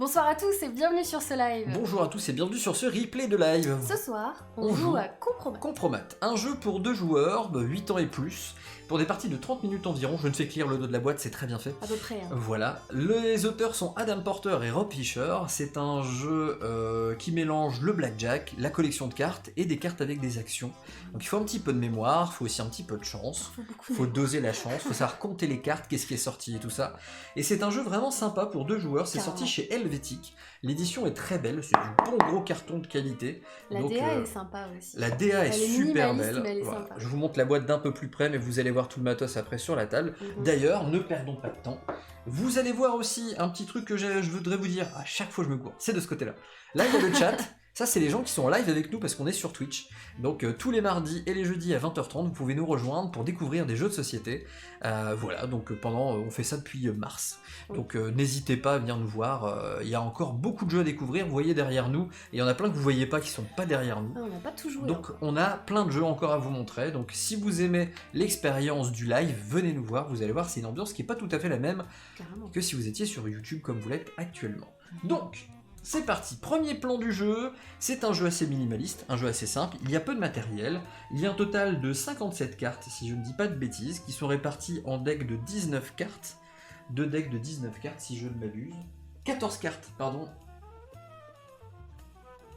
Bonsoir à tous et bienvenue sur ce live. Bonjour à tous et bienvenue sur ce replay de live. Ce soir, on joue à Compromat. Compromat, un jeu pour 2 joueurs, 8 ans et plus, pour des parties de 30 minutes environ. Je ne fais que lire le dos de la boîte, c'est très bien fait. À peu près. Voilà. Les auteurs sont Adam Porter et Rob Fisher. C'est un jeu qui mélange le blackjack, la collection de cartes et des cartes avec des actions. Donc il faut un petit peu de mémoire, il faut aussi un petit peu de chance. Il faut doser la chance, il faut savoir compter les cartes, qu'est-ce qui est sorti et tout ça. Et c'est un jeu vraiment sympa pour 2 joueurs. C'est sorti chez Helvétique. L'édition est très belle, c'est du bon gros carton de qualité. La DA est sympa aussi. La DA est super belle. Mais elle est voilà. sympa. Je vous montre la boîte d'un peu plus près, mais vous allez voir tout le matos après sur la table. D'ailleurs, ne perdons pas de temps. Vous allez voir aussi un petit truc que je voudrais vous dire. À chaque fois je me cours, c'est de ce côté-là. Là, il y a le chat. Ça, c'est les gens qui sont en live avec nous parce qu'on est sur Twitch. Donc, tous les mardis et les jeudis à 20h30, vous pouvez nous rejoindre pour découvrir des jeux de société. Voilà, donc on fait ça depuis mars. Donc, n'hésitez pas à venir nous voir. Il y a encore beaucoup de jeux à découvrir. Vous voyez derrière nous. Et il y en a plein que vous voyez pas qui sont pas derrière nous. Ah, on n'a pas tout joué. Donc, on a plein de jeux encore à vous montrer. Donc, si vous aimez l'expérience du live, venez nous voir. Vous allez voir, c'est une ambiance qui est pas tout à fait la même que si vous étiez sur YouTube comme vous l'êtes actuellement. Donc, c'est parti, premier plan du jeu, c'est un jeu assez minimaliste, un jeu assez simple, il y a peu de matériel, il y a un total de 57 cartes, si je ne dis pas de bêtises, qui sont réparties en decks de 19 cartes, 2 decks de 19 cartes si je ne m'abuse, 14 cartes, pardon.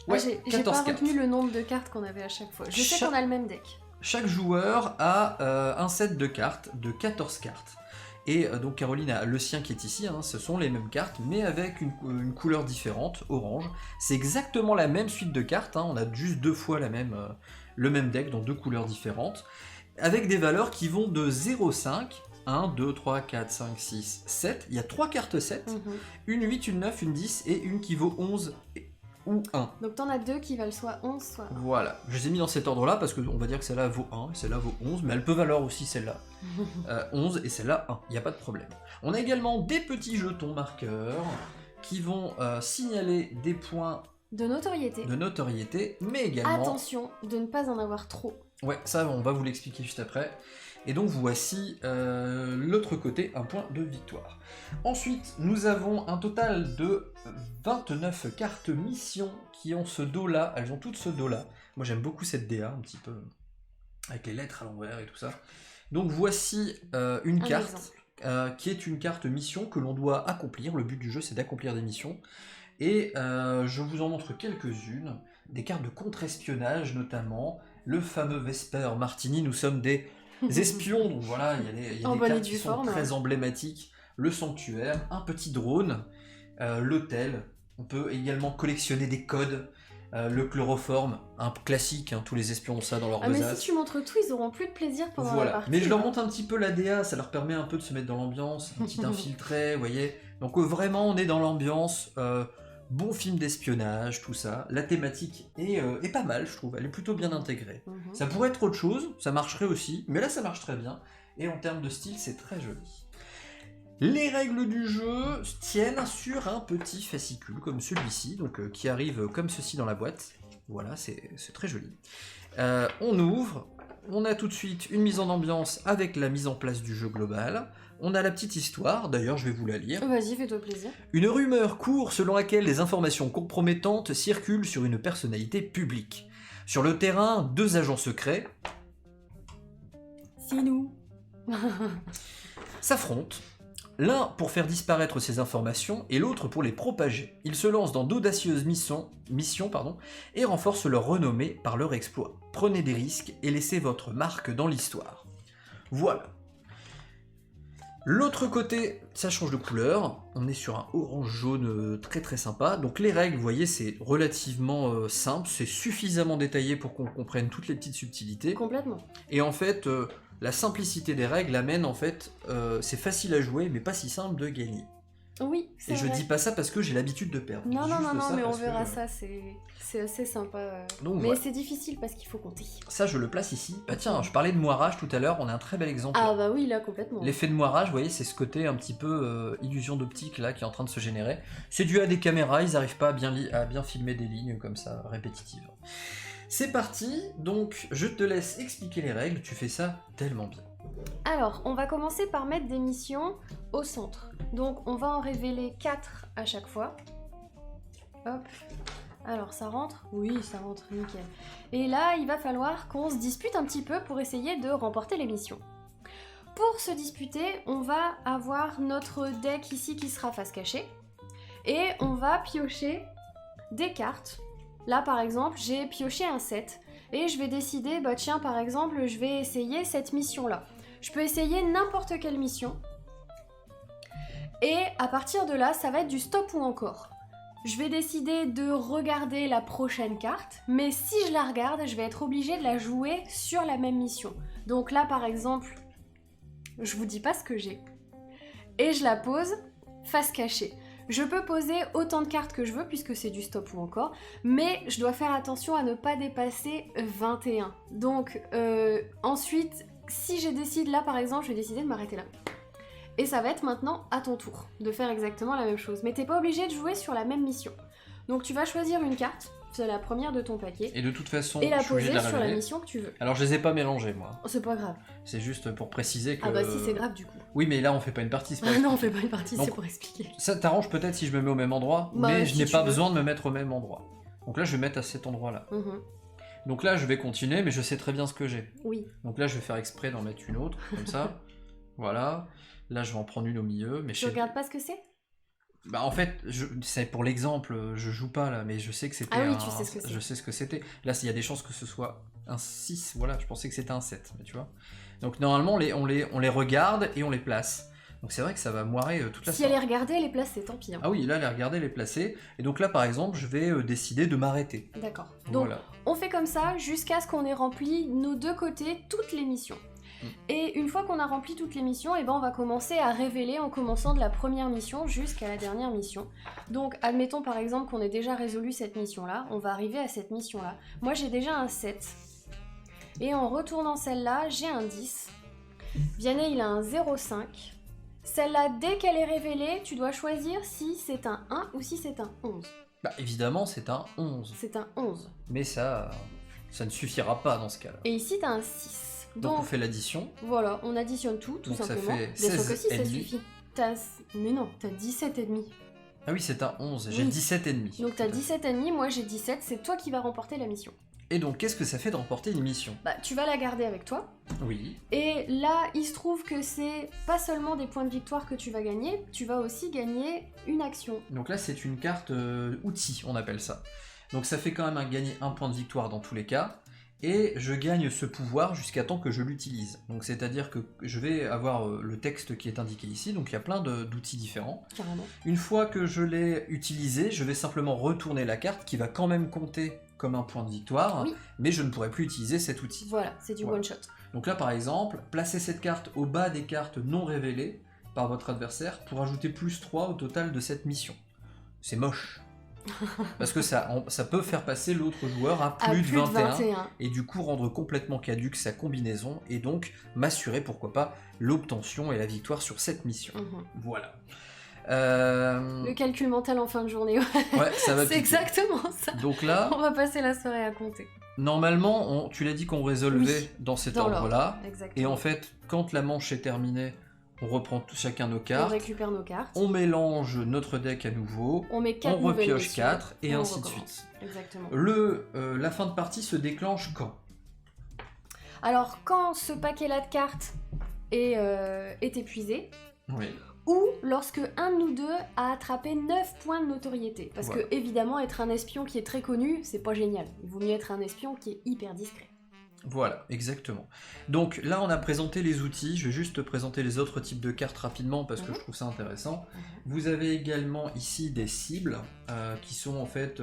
Ouais, j'ai pas retenu le nombre de cartes qu'on avait à chaque fois, je sais qu'on a le même deck. Chaque joueur a un set de cartes de 14 cartes. Et donc Caroline a le sien qui est ici, hein, ce sont les mêmes cartes, mais avec une couleur différente, orange. C'est exactement la même suite de cartes, hein, on a juste 2 fois le même deck, dans 2 couleurs différentes, avec des valeurs qui vont de 0,5, 1, 2, 3, 4, 5, 6, 7, il y a 3 cartes 7, une 8, une 9, une 10, et une qui vaut 11 ou 1. Donc t'en as 2 qui valent soit 11, soit 1. Voilà, je les ai mis dans cet ordre-là parce qu'on va dire que celle-là vaut 1 et celle-là vaut 11, mais elle peut valoir aussi celle-là 11 et celle-là 1, il n'y a pas de problème. On a également des petits jetons marqueurs qui vont signaler des points de notoriété, mais également... Attention de ne pas en avoir trop. Ouais, ça on va vous l'expliquer juste après. Et donc voici l'autre côté, un point de victoire. Ensuite, nous avons un total de 29 cartes mission qui ont ce dos-là. Elles ont toutes ce dos-là. Moi j'aime beaucoup cette DA, un petit peu, avec les lettres à l'envers et tout ça. Donc voici une carte qui est une carte mission que l'on doit accomplir. Le but du jeu c'est d'accomplir des missions. Et je vous en montre quelques-unes. Des cartes de contre-espionnage notamment. Le fameux Vesper Martini, nous sommes des espions, donc voilà, il y a des cartes qui sont très emblématiques. Le sanctuaire, un petit drone, l'hôtel, on peut également collectionner des codes, le chloroforme, un classique, hein, tous les espions ont ça dans leur besace. Mais si tu montres tout, ils auront plus de plaisir pendant la partie. Mais je leur montre un petit peu la DA, ça leur permet un peu de se mettre dans l'ambiance, un petit infiltré, vous voyez. Donc vraiment, on est dans l'ambiance... Bon film d'espionnage, tout ça. La thématique est pas mal, je trouve. Elle est plutôt bien intégrée. Ça pourrait être autre chose, ça marcherait aussi, mais là ça marche très bien. Et en termes de style, c'est très joli. Les règles du jeu tiennent sur un petit fascicule comme celui-ci, donc qui arrive comme ceci dans la boîte. Voilà, c'est très joli. On ouvre, on a tout de suite une mise en ambiance avec la mise en place du jeu global. On a la petite histoire, d'ailleurs je vais vous la lire. Vas-y, fais-toi plaisir. Une rumeur court selon laquelle des informations compromettantes circulent sur une personnalité publique. Sur le terrain, 2 agents secrets... C'est nous. ...s'affrontent. L'un pour faire disparaître ces informations et l'autre pour les propager. Ils se lancent dans d'audacieuses missions et renforcent leur renommée par leur exploit. Prenez des risques et laissez votre marque dans l'histoire. Voilà. L'autre côté, ça change de couleur, on est sur un orange-jaune très très sympa. Donc les règles, vous voyez, c'est relativement simple, c'est suffisamment détaillé pour qu'on comprenne toutes les petites subtilités. Complètement. Et en fait, la simplicité des règles amène en fait, c'est facile à jouer, mais pas si simple de gagner. Oui, c'est vrai. Et je dis pas ça parce que j'ai l'habitude de perdre. Non, mais on verra ça, c'est assez sympa. Donc, mais voilà. C'est difficile parce qu'il faut compter. Ça, je le place ici. Bah tiens, je parlais de moirage tout à l'heure, on a un très bel exemple. Ah bah oui, là, complètement. L'effet de moirage, vous voyez, c'est ce côté un petit peu illusion d'optique là qui est en train de se générer. C'est dû à des caméras, ils n'arrivent pas à bien filmer des lignes comme ça, répétitives. C'est parti, donc je te laisse expliquer les règles, tu fais ça tellement bien. Alors, on va commencer par mettre des missions au centre. Donc, on va en révéler 4 à chaque fois. Hop. Alors ça rentre? Oui, ça rentre, nickel. Et là, il va falloir qu'on se dispute un petit peu pour essayer de remporter l'émission. Pour se disputer, on va avoir notre deck ici qui sera face cachée. Et on va piocher des cartes. Là par exemple, j'ai pioché un 7. Et je vais décider, bah tiens par exemple, je vais essayer cette mission-là. Je peux essayer n'importe quelle mission. Et à partir de là, ça va être du stop ou encore. Je vais décider de regarder la prochaine carte, mais si je la regarde, je vais être obligée de la jouer sur la même mission. Donc là par exemple, je vous dis pas ce que j'ai. Et je la pose face cachée. Je peux poser autant de cartes que je veux puisque c'est du stop ou encore, mais je dois faire attention à ne pas dépasser 21. Donc ensuite, si je décide là par exemple, je vais décider de m'arrêter là. Et ça va être maintenant à ton tour de faire exactement la même chose. Mais t'es pas obligé de jouer sur la même mission. Donc tu vas choisir une carte, c'est la première de ton paquet. Et de toute façon, et la je suis obligé poser de la sur la révéler. mission que tu veux. Alors je les ai pas mélangés moi. Oh, c'est pas grave. C'est juste pour préciser que... Ah bah si c'est grave du coup. Oui mais là on fait pas une partie, c'est pas Ah non on fait pas une partie, Donc, c'est pour expliquer. Ça t'arrange peut-être si je me mets au même endroit, Bah, mais si je n'ai tu pas veux. besoin de me mettre au même endroit. Donc là je vais mettre à cet endroit là. Mhm. Donc là je vais continuer mais je sais très bien ce que j'ai. Oui. Donc là je vais faire exprès d'en mettre une autre, comme ça. Voilà. Là je vais en prendre une au milieu. Mais Tu regardes pas ce que c'est? Bah en fait, c'est pour l'exemple, je joue pas là, mais je sais que c'était Ah oui, tu sais ce que c'est. Je sais ce que c'était. Là, il y a des chances que ce soit un 6, voilà, je pensais que c'était un 7, mais tu vois. Donc normalement, on les regarde et on les place. Donc c'est vrai que ça va moirer toute la Si soirée. elle est regardée, elle est placée, tant pis. Hein. Ah oui, là, les regarder, les placer. Et donc là, par exemple, je vais décider de m'arrêter. D'accord. Donc Voilà. on fait comme ça jusqu'à ce qu'on ait rempli nos deux côtés toutes les missions. Et une fois qu'on a rempli toutes les missions, et ben on va commencer à révéler en commençant de la première mission jusqu'à la dernière mission. Donc admettons par exemple qu'on ait déjà résolu cette mission-là, on va arriver à cette mission-là. Moi j'ai déjà un 7. Et en retournant celle-là, j'ai un 10. Vianney il a un 0,5. Celle-là, dès qu'elle est révélée, tu dois choisir si c'est un 1 ou si c'est un 11. Bah évidemment, c'est un 11. C'est un 11. Mais ça ne suffira pas dans ce cas-là. Et ici t'as un 6. Donc on fait l'addition. Voilà, on additionne tout Donc simplement. ça fait Bien sûr que 16 si, ça et demi. suffit. Mais non, t'as 17 et demi. Ah oui, c'est un 11, j'ai Oui. 17 et demi. Donc t'as 17 et demi, moi j'ai 17, c'est toi qui vas remporter la mission. Et donc, qu'est-ce que ça fait de remporter une mission? Bah, tu vas la garder avec toi. Oui. Et là, il se trouve que c'est pas seulement des points de victoire que tu vas gagner, tu vas aussi gagner une action. Donc là, c'est une carte outil, on appelle ça. Donc ça fait quand même gagner un point de victoire dans tous les cas. Et je gagne ce pouvoir jusqu'à temps que je l'utilise. Donc c'est-à-dire que je vais avoir le texte qui est indiqué ici, donc il y a plein d'outils différents. Carrément. Une fois que je l'ai utilisé, je vais simplement retourner la carte qui va quand même compter comme un point de victoire, Oui. mais je ne pourrai plus utiliser cet outil. Voilà, c'est du Voilà. one shot. Donc là par exemple, placez cette carte au bas des cartes non révélées par votre adversaire pour ajouter plus 3 au total de cette mission. C'est moche. Parce que ça peut faire passer l'autre joueur à plus, de 21 et du coup rendre complètement caduque sa combinaison et donc m'assurer pourquoi pas l'obtention et la victoire sur cette mission. Voilà. Le calcul mental en fin de journée, ouais. Ouais, ça va C'est piquer. exactement ça. Donc là, On va passer la soirée à compter. normalement, tu l'as dit qu'on résolvait Oui, dans cet dans ordre-là. Exactement. Et en fait, quand la manche est terminée, on reprend chacun nos cartes. On récupère nos cartes. On mélange notre deck à nouveau, On met 4 on repioche 4 et on ainsi de recommence. suite. Exactement. La fin de partie se déclenche quand? Alors, quand ce paquet-là de cartes est épuisé, Oui. ou lorsque un de nous deux a attrapé 9 points de notoriété. Parce Voilà. que, évidemment, être un espion qui est très connu, c'est pas génial. Il vaut mieux être un espion qui est hyper discret. Voilà, exactement. Donc là, on a présenté les outils. Je vais juste te présenter les autres types de cartes rapidement parce que je trouve ça intéressant. Vous avez également ici des cibles qui sont en fait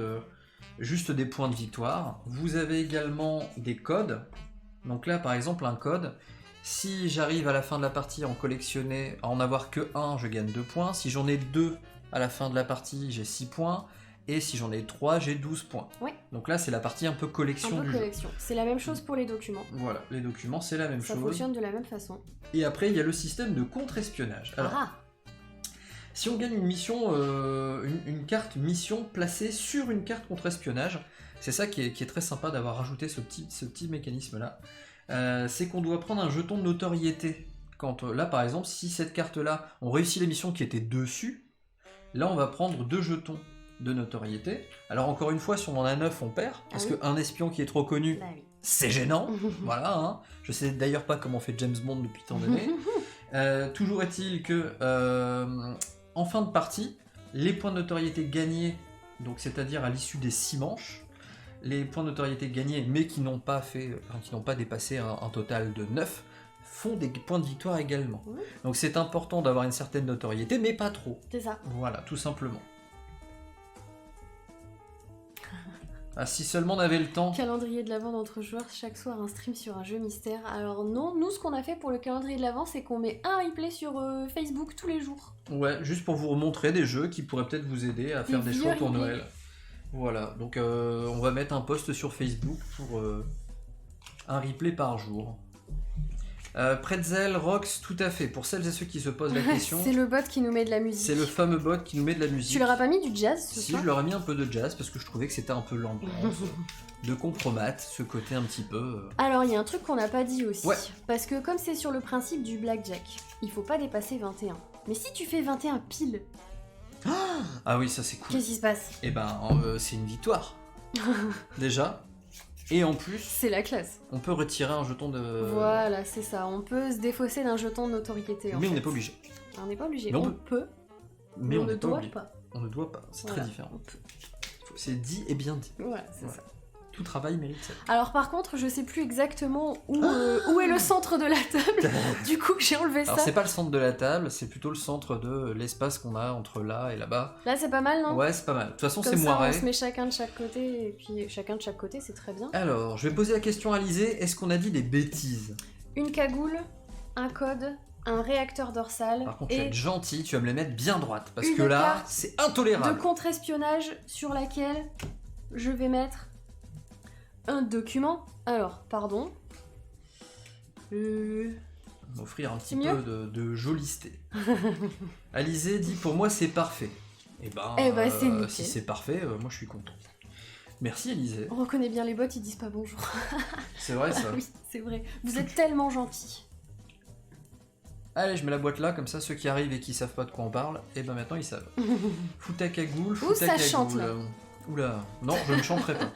juste des points de victoire. Vous avez également des codes. Donc là, par exemple, un code. Si j'arrive à la fin de la partie à en avoir que 1, je gagne 2 points. Si j'en ai 2 à la fin de la partie, j'ai 6 points. Et si j'en ai 3, j'ai 12 points. Oui. Donc là, c'est la partie un peu collection Un peu du jeu. collection. C'est la même chose pour les documents. Voilà, les documents, c'est la même Ça chose. fonctionne de la même façon. Et après, il y a le système de contre-espionnage. Alors, Ah si on gagne une mission, une carte mission placée sur une carte contre-espionnage, c'est ça qui est très sympa d'avoir rajouté ce petit mécanisme-là. C'est qu'on doit prendre un jeton de notoriété. Quand, là, par exemple, si cette carte-là, on réussit la mission qui était dessus, là, on va prendre 2 jetons de notoriété. Alors encore une fois, si on en a 9, on perd, parce oui. qu'un espion qui est trop connu, Bah oui. c'est gênant. Voilà, hein. Je sais d'ailleurs pas comment fait James Bond depuis tant d'années. Toujours est-il que, en fin de partie, les points de notoriété gagnés, donc c'est-à-dire à l'issue des 6 manches, les points de notoriété gagnés, mais qui n'ont pas dépassé un total de 9, font des points de victoire également. Oui. Donc c'est important d'avoir une certaine notoriété, mais pas trop. C'est ça. Voilà, tout simplement. Ah, si seulement on avait le temps. Calendrier de l'Avent d'entre joueurs, chaque soir un stream sur un jeu mystère. Alors non, nous ce qu'on a fait pour le calendrier de l'Avent, c'est qu'on met un replay sur Facebook tous les jours. Ouais, juste pour vous montrer des jeux qui pourraient peut-être vous aider à faire des vieux choix pour replays. Noël. Voilà, donc on va mettre un post sur Facebook pour un replay par jour. Pretzel, Rox, tout à fait. Pour celles et ceux qui se posent la question, C'est le bot qui nous met de la musique. c'est le fameux bot qui nous met de la musique. Tu leur as pas mis du jazz ce Si, soir je leur ai mis un peu de jazz parce que je trouvais que c'était un peu l'ambiance de compromat, ce côté un petit peu. Alors il y a un truc qu'on n'a pas dit aussi. Ouais. Parce que comme c'est sur le principe du blackjack, il faut pas dépasser 21. Mais si tu fais 21 pile, Ah oui, ça c'est cool. qu'est-ce qui se passe? Et ben, c'est une victoire. Déjà. Et en plus, C'est la classe. on peut retirer un jeton de. Voilà, c'est ça. On peut se défausser d'un jeton de notoriété. Mais on fait. n'est pas obligé. On n'est pas obligé. Mais on on peut. peut, Mais on ne n'est pas doit obligé. pas. On ne doit pas. C'est Voilà, très différent. on peut. C'est dit et bien dit. Voilà, c'est Voilà. ça. Tout travail mérite ça. Alors par contre, je sais plus exactement où est le centre de la table. Du coup, j'ai enlevé Alors ça. c'est pas le centre de la table, c'est plutôt le centre de l'espace qu'on a entre là et là-bas. Là, c'est pas mal, non? Ouais, c'est pas mal. De toute façon, Comme c'est ça, moiré. on se met chacun de chaque côté, et puis chacun de chaque côté, c'est très bien. Alors, je vais poser la question à Alizé. Est-ce qu'on a dit des bêtises? Une cagoule, un code, un réacteur dorsal Par contre, tu vas et être gentil, tu vas me les mettre bien droites. Parce une que là, carte c'est de intolérable. contre-espionnage sur laquelle je vais mettre un document. Alors, pardon. M'offrir un petit C'est peu de jolisté. Alizé dit pour moi c'est parfait. Et Eh ben, c'est nickel. si c'est parfait, moi je suis content. Merci Alizé. On reconnaît bien les bots, ils disent pas bonjour. C'est vrai ça. Ah oui, c'est vrai. Vous êtes tellement gentils. Allez, je mets la boîte là, comme ça ceux qui arrivent et qui savent pas de quoi on parle, et ben maintenant ils savent. Fous ta cagoule, fous ta ça cagoule. chante, là. Oula, non, je ne chanterai pas.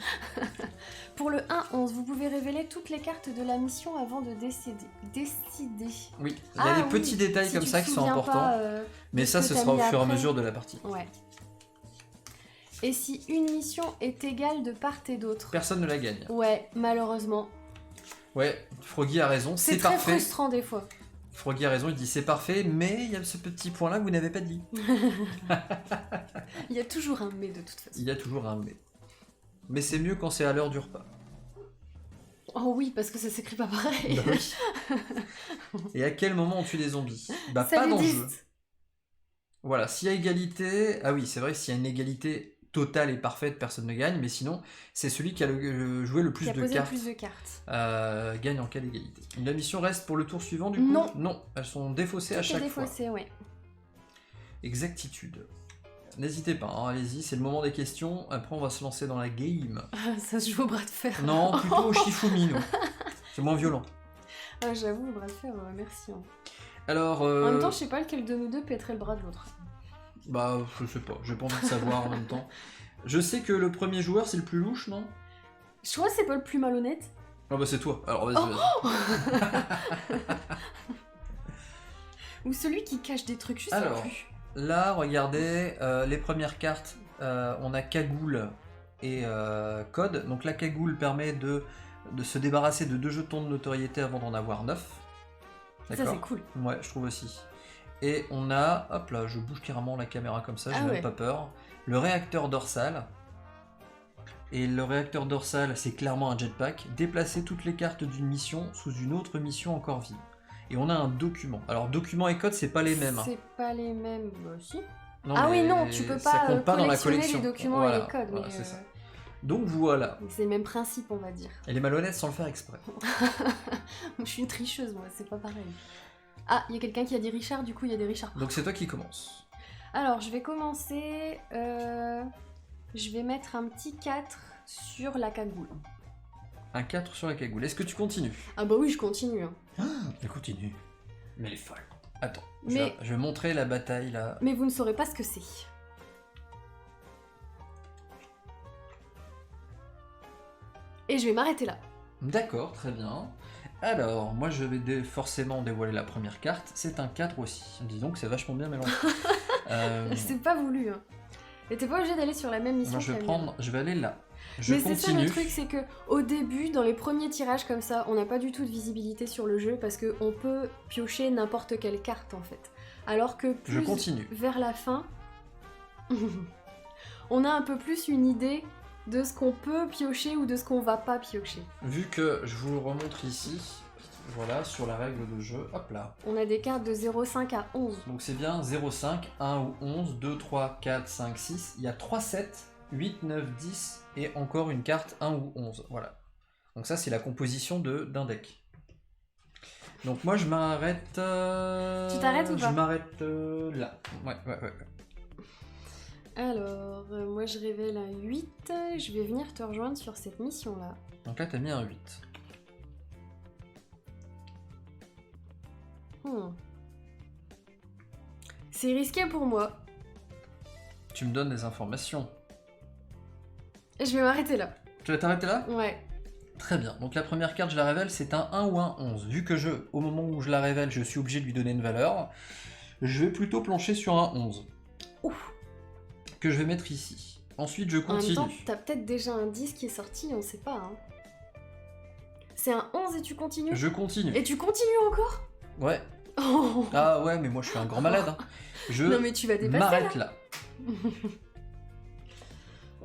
Pour le 1-11, vous pouvez révéler toutes les cartes de la mission avant de décider. Oui, il y a des petits détails Si comme tu ça te qui sont souviens importants, pas, mais de ça ce ce que sera t'as au mis fur et à après. mesure de la partie. Ouais. Et si une mission est égale de part et d'autre? Personne ne la gagne. Ouais, malheureusement. Ouais, Froggy a raison, C'est c'est très parfait. frustrant des fois. Froggy a raison, il dit c'est parfait, mais il y a ce petit point là que vous n'avez pas dit. Il y a toujours un mais de toute façon. Il y a toujours un mais. Mais c'est mieux quand c'est à l'heure du repas. Oh oui, parce que ça s'écrit pas pareil. Bah oui. Et à quel moment on tue des zombies? Bah pas Salut dans le Dist. jeu. Voilà, s'il y a égalité... Ah oui, c'est vrai, s'il y a une égalité totale et parfaite, personne ne gagne, mais sinon, c'est celui qui a joué le plus Qui a de posé le cartes plus de cartes. gagne en cas d'égalité. La mission reste pour le tour suivant du coup? Non. Non, elles sont défaussées à Tout est chaque fois. défaussé, ouais. Exactitude. N'hésitez pas, hein, allez-y, c'est le moment des questions. Après, on va se lancer dans la game. Ça se joue au bras de fer. Non, plutôt au Shifumi, nous. C'est moins violent. Ah, j'avoue, le bras de fer, merci. Hein. Alors... En même temps, je sais pas lequel de nous deux pèterait le bras de l'autre. Bah, je sais pas, j'ai pas envie de savoir en même temps. Je sais que le premier joueur, c'est le plus louche, non? Je crois que c'est pas le plus malhonnête. Ah bah c'est toi, alors vas-y, vas-y. Ou celui qui cache des trucs, je sais Alors. plus. Là, regardez, les premières cartes, on a cagoule et code. Donc la cagoule permet de se débarrasser de 2 jetons de notoriété avant d'en avoir 9. Ça, D'accord. c'est cool. Ouais, je trouve aussi. Et on a, hop là, je bouge carrément la caméra comme ça, j'ai Ah même ouais. pas peur. Le réacteur dorsal. Et le réacteur dorsal, c'est clairement un jetpack. Déplacer toutes les cartes d'une mission sous une autre mission encore vive. Et on a un document. Alors document et code, c'est pas les mêmes. Hein. C'est pas les mêmes. Bah, si. Non, Ah mais oui, non, tu peux ça pas, compte pas dans la collectionner collection. les documents Voilà, et les codes. voilà, mais c'est ça. Donc voilà. c'est le même principe, on va dire. Elle est malhonnête sans le faire exprès. Je suis une tricheuse, moi, c'est pas pareil. Ah, il y a quelqu'un qui a dit Richard, du coup, il y a des Richard. Donc c'est toi qui commences. Alors, je vais commencer. Je vais mettre un petit 4 sur la cagoule. Un 4 sur la cagoule. Est-ce que tu continues? Ah bah oui, je continue. Hein. Elle continue. Mais elle est folle. Attends, Mais- je vais montrer la bataille là. Mais vous ne saurez pas ce que c'est. Et je vais m'arrêter là. D'accord, très bien. Alors, moi je vais forcément dévoiler la première carte. C'est un 4 aussi. Disons que c'est vachement bien mélangé. C'est pas voulu. Hein. Et t'es pas obligé d'aller sur la même mission. Moi je vais que la mienne. je vais aller là. Je Mais c'est ça le continue. truc, c'est que au début, dans les premiers tirages comme ça, on n'a pas du tout de visibilité sur le jeu parce qu'on peut piocher n'importe quelle carte en fait. Alors que Je plus continue. vers la fin, on a un peu plus une idée de ce qu'on peut piocher ou de ce qu'on va pas piocher. Vu que je vous le remontre ici, voilà, sur la règle de jeu, hop là. On a des cartes de 0,5 à 11. Donc c'est bien 0,5, 1 ou 11, 2, 3, 4, 5, 6. Il y a 3 sets, 8, 9, 10 et encore une carte 1 ou 11. Voilà. Donc ça c'est la composition d'un deck. Donc moi je m'arrête... Tu t'arrêtes ou pas? Je m'arrête là. Ouais. Alors, moi je révèle un 8, je vais venir te rejoindre sur cette mission-là. Donc là t'as mis un 8. C'est risqué pour moi. Tu me donnes des informations. Je vais m'arrêter là. Tu vas t'arrêter là? Ouais. Très bien. Donc la première carte, je la révèle, c'est un 1 ou un 11. Vu que au moment où je la révèle, je suis obligé de lui donner une valeur, je vais plutôt plancher sur un 11. Ouf. Que je vais mettre ici. Ensuite, je En même continue. temps, t'as peut-être déjà un 10 qui est sorti, on sait pas. Hein. C'est un 11 et tu continues? Je continue. Et tu continues encore? Ouais. Oh. Ah ouais, mais moi je suis un grand malade. Hein. Je Non mais tu vas dépasser m'arrête là. là.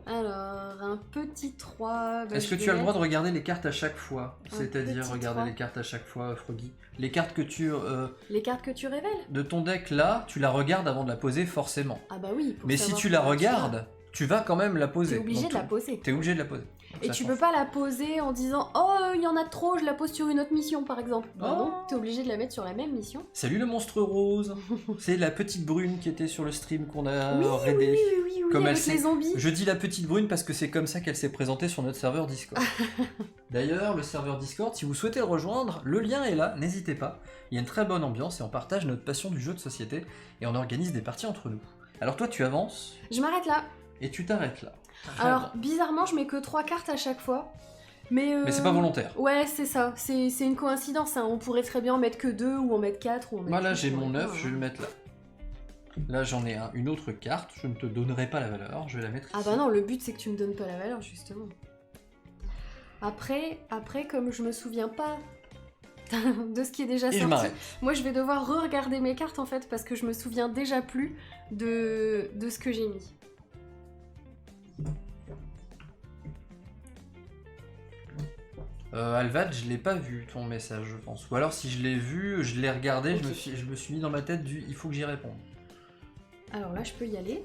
Alors, un petit 3... Est-ce que tu as le droit de regarder les cartes à chaque fois? Un C'est-à-dire petit regarder 3. les cartes à chaque fois, Froggy. Les cartes que tu... Les cartes que tu révèles? de ton deck là, tu la regardes avant de la poser forcément. Ah bah oui. Pour Mais si savoir tu la comment tu vas. regardes, tu vas quand même la poser. T'es obligé Donc, de la poser. T'es obligé de la poser. Donc, Et ça tu change. peux pas la poser en disant « Oh, il y en a trop, je la pose sur une autre mission, par exemple. » Bah non, t'es obligé de la mettre sur la même mission. Salut le monstre rose. C'est la petite brune qui était sur le stream qu'on a Oui, raidé. oui, Comme avec elle les zombies. Je dis la petite brune parce que c'est comme ça qu'elle s'est présentée sur notre serveur Discord. D'ailleurs, le serveur Discord, si vous souhaitez le rejoindre, le lien est là, n'hésitez pas. Il y a une très bonne ambiance et on partage notre passion du jeu de société et on organise des parties entre nous. Alors toi, tu avances Je m'arrête là. et tu t'arrêtes là. Très Alors, bien. bizarrement, je mets que 3 cartes à chaque fois. Mais c'est pas volontaire. Ouais, c'est ça. C'est une coïncidence. Hein. On pourrait très bien en mettre que 2 ou en mettre 4 ou en mettre Moi là, plus, j'ai on mon aurait 9, pas, je vais hein. le mettre là. Là, j'en ai une autre carte, je ne te donnerai pas la valeur, je vais la mettre ici. Ah bah non, le but c'est que tu me donnes pas la valeur, justement. Après, comme je me souviens pas de ce qui est déjà Et je sorti, m'arrête. moi je vais devoir re-regarder mes cartes en fait, parce que je me souviens déjà plus de ce que j'ai mis. Alvad, je l'ai pas vu ton message, je pense. Ou alors si je l'ai vu, je l'ai regardé, Ok. je me suis mis dans ma tête il faut que j'y réponde. Alors là, je peux y aller.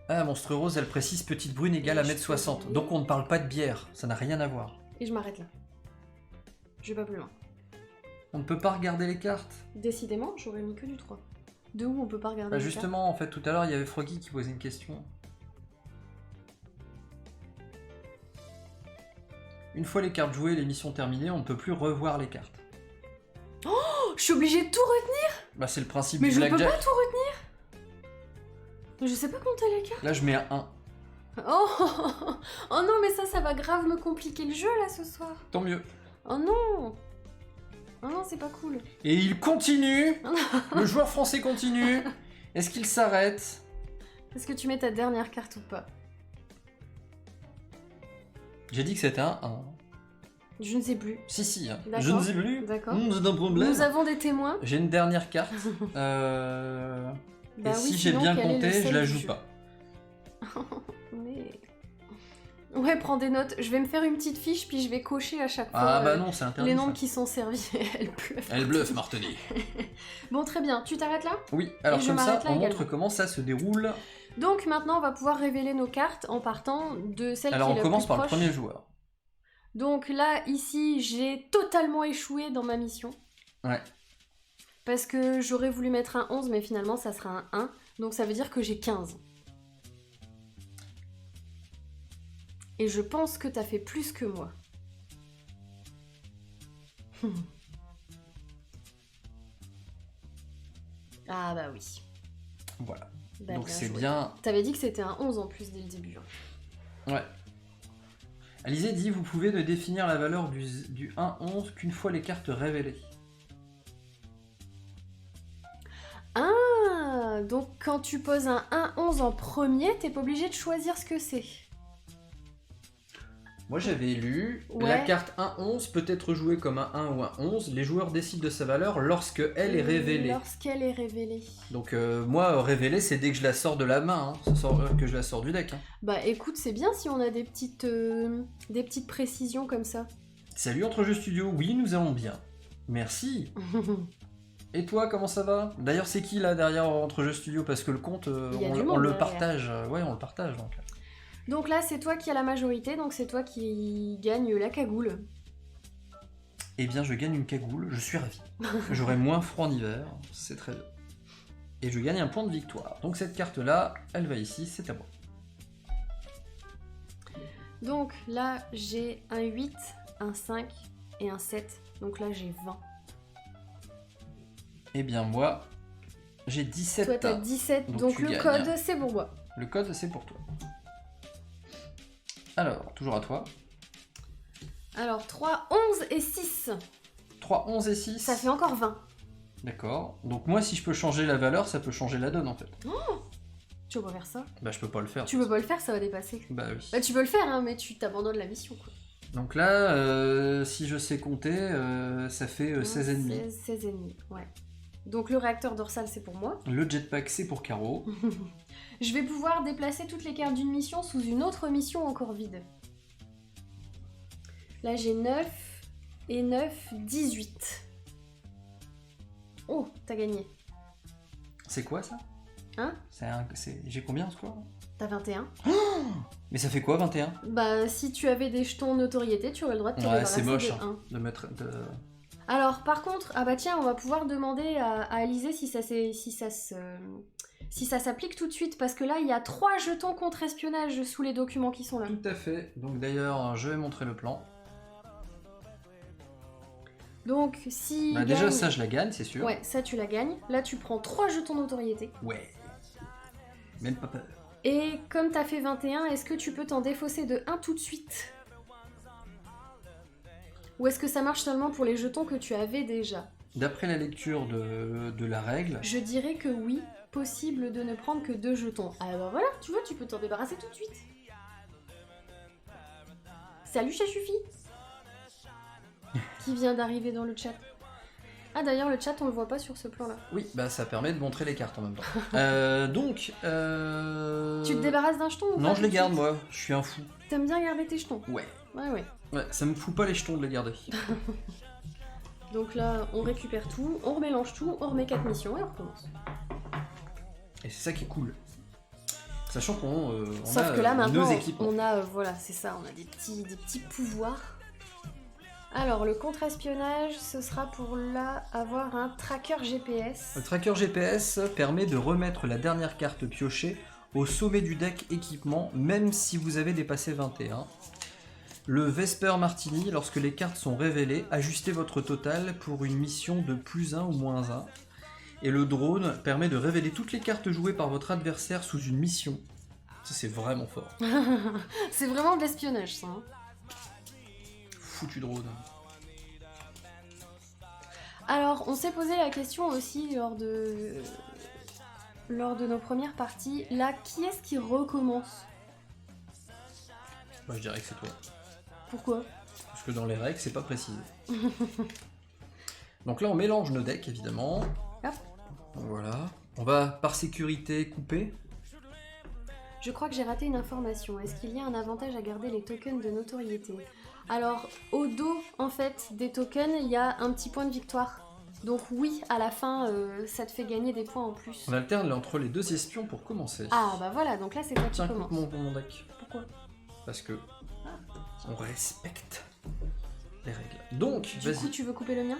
Ah, Monstre Rose, elle précise petite brune égale à Je 1m60. peux- Donc on ne parle pas de bière, ça n'a rien à voir. Et je m'arrête là. Je vais pas plus loin. On ne peut pas regarder les cartes. Décidément, j'aurais mis que du 3. De où on peut pas regarder Bah les cartes? justement, en fait, tout à l'heure, il y avait Froggy qui posait une question. Une fois les cartes jouées et l'émission terminée, on ne peut plus revoir les cartes. Oh, je suis obligée de tout retenir. Bah c'est le principe Mais du je peux blackjack. pas tout retenir. Je sais pas compter les cartes. Là, je mets un 1. Oh, oh non, mais ça va grave me compliquer le jeu là ce soir. Tant mieux. Oh non. Oh non, c'est pas cool. Et il continue. Le joueur français continue. Est-ce qu'il s'arrête? Est-ce que tu mets ta dernière carte ou pas? J'ai dit que c'était un 1. Je ne sais plus. Si, hein. D'accord. Je ne sais plus. D'accord. C'est un problème. Nous avons des témoins. J'ai une dernière carte. Bah Et oui, si j'ai sinon, bien quel est le compté, je sel la du joue jeu? pas. Mais... Ouais, prends des notes. Je vais me faire une petite fiche, puis je vais cocher à chaque fois Ah bah non, c'est interdit. les noms ça. qui sont servis. Elle bluffe. Elle bluffe, Martini. Bon, très bien. Tu t'arrêtes là? Oui, alors Et je comme ça, m'arrête là on montre également. comment ça se déroule. Donc maintenant, on va pouvoir révéler nos cartes en partant de celle Alors qui est on la commence plus par le proche. premier joueur. Donc là, ici, j'ai totalement échoué dans ma mission. Ouais. Parce que j'aurais voulu mettre un 11, mais finalement, ça sera un 1. Donc ça veut dire que j'ai 15. Et je pense que t'as fait plus que moi. Ah bah oui. Voilà. Bah, Donc bien c'est joué. bien. T'avais dit que c'était un 11 en plus dès le début. Hein. Ouais. Alizé dit, vous pouvez ne définir la valeur du 1-11 qu'une fois les cartes révélées. Ah, donc quand tu poses un 1-11 en premier, t'es pas obligé de choisir ce que c'est. Moi j'avais lu, Ouais. la carte 1-11 peut être jouée comme un 1 ou un 11, les joueurs décident de sa valeur lorsque elle est révélée. Lorsqu'elle est révélée. Donc moi, révélée, c'est dès que je la sors de la main, hein. Que je la sors du deck. Hein. Bah écoute, c'est bien si on a des petites précisions comme ça. Salut Entre-Jeux Studio, oui nous allons bien. Merci. Et toi, comment ça va? D'ailleurs, c'est qui là derrière Entre-Jeux Studio? Parce que le compte, Il y a du on monde le derrière. partage. Ouais, on le partage donc. Donc là, c'est toi qui as la majorité, donc c'est toi qui gagne la cagoule. Eh bien, je gagne une cagoule, je suis ravi. J'aurai moins froid en hiver, c'est très bien. Et je gagne un point de victoire. Donc cette carte-là, elle va ici, c'est à moi. Donc là, j'ai un 8, un 5 et un 7. Donc là, j'ai 20. Eh bien, moi, j'ai 17. Toi, t'as 17, donc tu le gagnes. code, c'est pour moi. Le code, c'est pour toi. Alors, toujours à toi. Alors, 3, 11 et 6. 3, 11 et 6. Ça fait encore 20. D'accord. Donc moi, si je peux changer la valeur, ça peut changer la donne, en fait. Tu peux pas faire ça? Bah, je peux pas le faire. Tu peux pas le faire, ça va dépasser. Bah oui. Bah tu peux le faire, hein, mais tu t'abandonnes la mission, quoi. Donc là, si je sais compter, ça fait 16 ennemis. 16 ennemis, ouais. Donc le réacteur dorsal, c'est pour moi. Le jetpack, c'est pour Caro. Je vais pouvoir déplacer toutes les cartes d'une mission sous une autre mission encore vide. Là, j'ai 9 et 9, 18. Oh, t'as gagné. C'est quoi ça? Hein? J'ai combien en score? T'as 21. Mais ça fait quoi 21? Bah, si tu avais des jetons notoriété, tu aurais le droit de te Ouais, débarrasser c'est moche de hein, 1. de mettre. Alors, par contre, ah bah tiens, on va pouvoir demander à Alizé si ça s'applique tout de suite, parce que là, il y a 3 jetons contre espionnage sous les documents qui sont là. Tout à fait. Donc d'ailleurs, je vais montrer le plan. Donc, si. Bah, déjà, ça, je la gagne, c'est sûr. Ouais, ça, tu la gagnes. Là, tu prends 3 jetons notoriété. Ouais. Même pas peur. Et comme t'as fait 21, est-ce que tu peux t'en défausser de 1 tout de suite? Ou est-ce que ça marche seulement pour les jetons que tu avais déjà? D'après la lecture de la règle, Je dirais que oui, possible de ne prendre que 2 jetons. Ah bah voilà, tu vois, tu peux t'en débarrasser tout de suite. Salut Chachufi qui vient d'arriver dans le chat. Ah d'ailleurs, le chat, on le voit pas sur ce plan-là. oui, bah ça permet de montrer les cartes en même temps. Donc, Tu te débarrasses d'un jeton ou non, pas, je les tout de garde suite moi, je suis un fou. T'aimes bien garder tes jetons? Ouais. Ouais. Ouais, ça me fout pas les jetons de les garder. Donc là, on récupère tout, on remélange tout, on remet 4 missions et on recommence. Et c'est ça qui est cool. Sachant qu'on Sauf a que là, maintenant, nos équipements. on a, voilà, c'est ça, on a des petits pouvoirs. Alors, le contre-espionnage, ce sera pour là avoir un tracker GPS. Le tracker GPS permet de remettre la dernière carte piochée au sommet du deck équipement, même si vous avez dépassé 21. Le Vesper Martini, lorsque les cartes sont révélées, ajustez votre total pour une mission de +1 ou -1. Et le drone permet de révéler toutes les cartes jouées par votre adversaire sous une mission. Ça c'est vraiment fort. C'est vraiment de l'espionnage, ça. Hein. Foutu drone. Alors, on s'est posé la question aussi lors de nos premières parties. Là, qui est-ce qui recommence? Moi je dirais que c'est toi. Pourquoi? Parce que dans les règles, c'est pas précisé. Donc là, on mélange nos decks, évidemment. Hop. Voilà. On va, par sécurité, couper. Je crois que j'ai raté une information. Est-ce qu'il y a un avantage à garder les tokens de notoriété? Alors, au dos, en fait, des tokens, il y a un petit point de victoire. Donc oui, à la fin, ça te fait gagner des points en plus. On alterne entre les 2 espions pour commencer. Ah, bah voilà, donc là, c'est toi qui Tiens, commence. coupe mon deck. Pourquoi? Parce que on respecte les règles. Donc, Du coup, vas-y. tu veux couper le mien?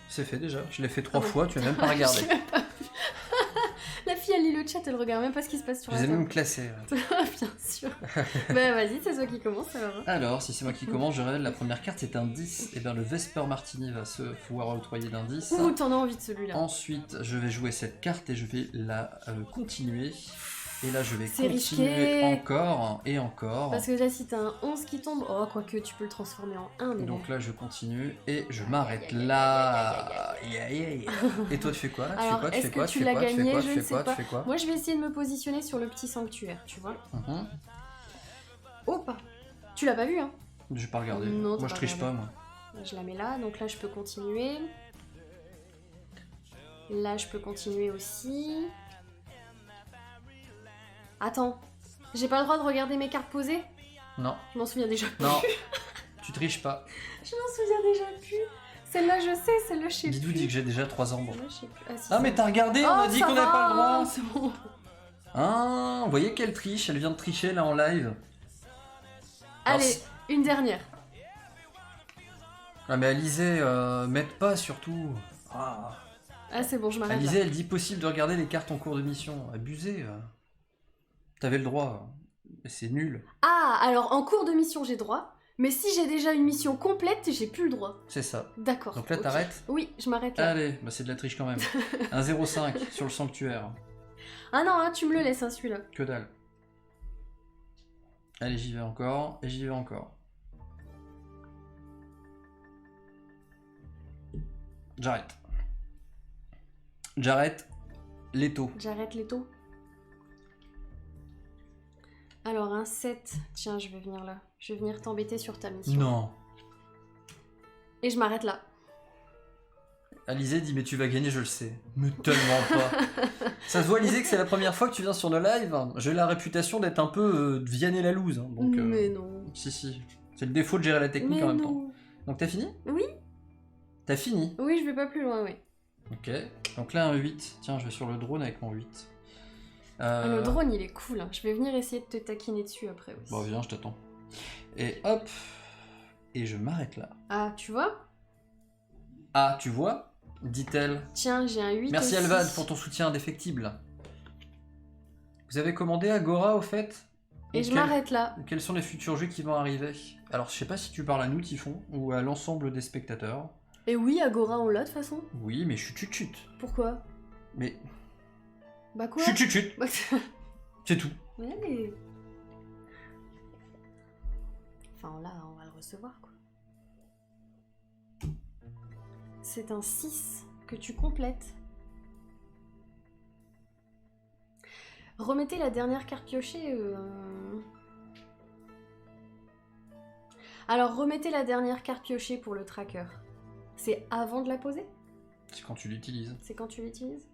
C'est fait déjà. Je l'ai fait 3 Ah bon. fois, tu n'as même pas regardé. J'ai même pas vu. La fille, elle lit le chat, elle regarde même pas ce qui se passe sur Je la les ai table. même classés. Bien sûr. Bah vas-y, c'est toi qui commence alors. Alors, si c'est moi qui commence, je révèle la première carte, c'est un 10. Et bien le Vesper Martini va se pouvoir octroyer d'un 10. Ouh, t'en as envie de celui-là. Ensuite, je vais jouer cette carte et je vais la continuer. Et là, je vais C'est continuer risqué. encore et encore. Parce que là, si t'as un 11 qui tombe, oh, quoique tu peux le transformer en 1. Mais Donc là, je continue et je m'arrête là. Et toi, tu fais quoi là? Tu fais Alors, quoi? Tu est-ce fais que quoi? tu Tu fais l'as quoi? Tu fais gagné? quoi? Je Tu ne fais sais quoi? pas. Tu fais quoi? Moi, je vais essayer de me positionner sur le petit sanctuaire, tu vois. Mhm. Oh, pas. Tu l'as pas vu, hein? J'ai pas regardé. Non, t'as Moi, je pas triche pas, regardé. moi. Je la mets là, donc là, je peux continuer. Là, je peux continuer aussi. Attends, j'ai pas le droit de regarder mes cartes posées? Non, Je m'en souviens déjà plus. non, tu triches pas. Je m'en souviens déjà plus. Celle-là, je sais, celle-là, je sais plus. Didou dit que j'ai déjà 3 ans. Bon. Celle-là, je sais plus. Ah, si, Ah, mais ça t'as regardé? On va. a dit ça qu'on n'avait pas le va, droit. c'est bon. Ah, vous voyez quelle triche? Elle vient de tricher là en live. Allez, une dernière. Ah, mais Alizé, m'aide pas surtout. Ah. Ah, c'est bon, je m'arrête Alizé, là. elle dit possible de regarder les cartes en cours de mission. Abusé. T'avais le droit. Mais c'est nul. Ah, alors en cours de mission, j'ai droit. Mais si j'ai déjà une mission complète, j'ai plus le droit. C'est ça. D'accord. Donc là, ok. t'arrêtes? Oui, je m'arrête là. Allez, bah c'est de la triche quand même. Un 0,5 sur le sanctuaire. Ah non, hein, tu me le laisses, hein, celui-là. Que dalle. Allez, j'y vais encore, et j'y vais encore. J'arrête. J'arrête les taux. J'arrête les taux. Alors, un 7. Tiens, je vais venir là. Je vais venir t'embêter sur ta mission. Non. Et je m'arrête là. Alizé dit mais tu vas gagner, je le sais. Mais tellement pas. Ça se voit Alizé que c'est la première fois que tu viens sur nos lives. J'ai la réputation d'être un peu Vianney la loose. Hein, donc, Mais non. Si. C'est le défaut de gérer la technique Mais en même non. temps. Donc t'as fini? Oui. T'as fini? Oui, je vais pas plus loin, oui. Ok. Donc là un 8. Tiens, je vais sur le drone avec mon 8. Ah, le drone, il est cool. Hein. Je vais venir essayer de te taquiner dessus après aussi. Bon viens, je t'attends. Et hop. Et je m'arrête là. Ah, tu vois? Ah, tu vois? Dit-elle. Tiens, j'ai un 8 Merci aussi. Alvad pour ton soutien indéfectible. Vous avez commandé Agora au fait? Et je m'arrête là. Quels sont les futurs jeux qui vont arriver? Alors je sais pas si tu parles à nous Typhon ou à l'ensemble des spectateurs. Et oui, Agora, on l'a de toute façon. Oui, mais chut. Pourquoi? Mais Bah quoi? chut. Bah, C'est tout. allez. Enfin là, on va le recevoir quoi. C'est un 6 que tu complètes. Remettez la dernière carte piochée. Alors remettez la dernière carte piochée pour le tracker. C'est avant de la poser? C'est quand tu l'utilises. C'est quand tu l'utilises?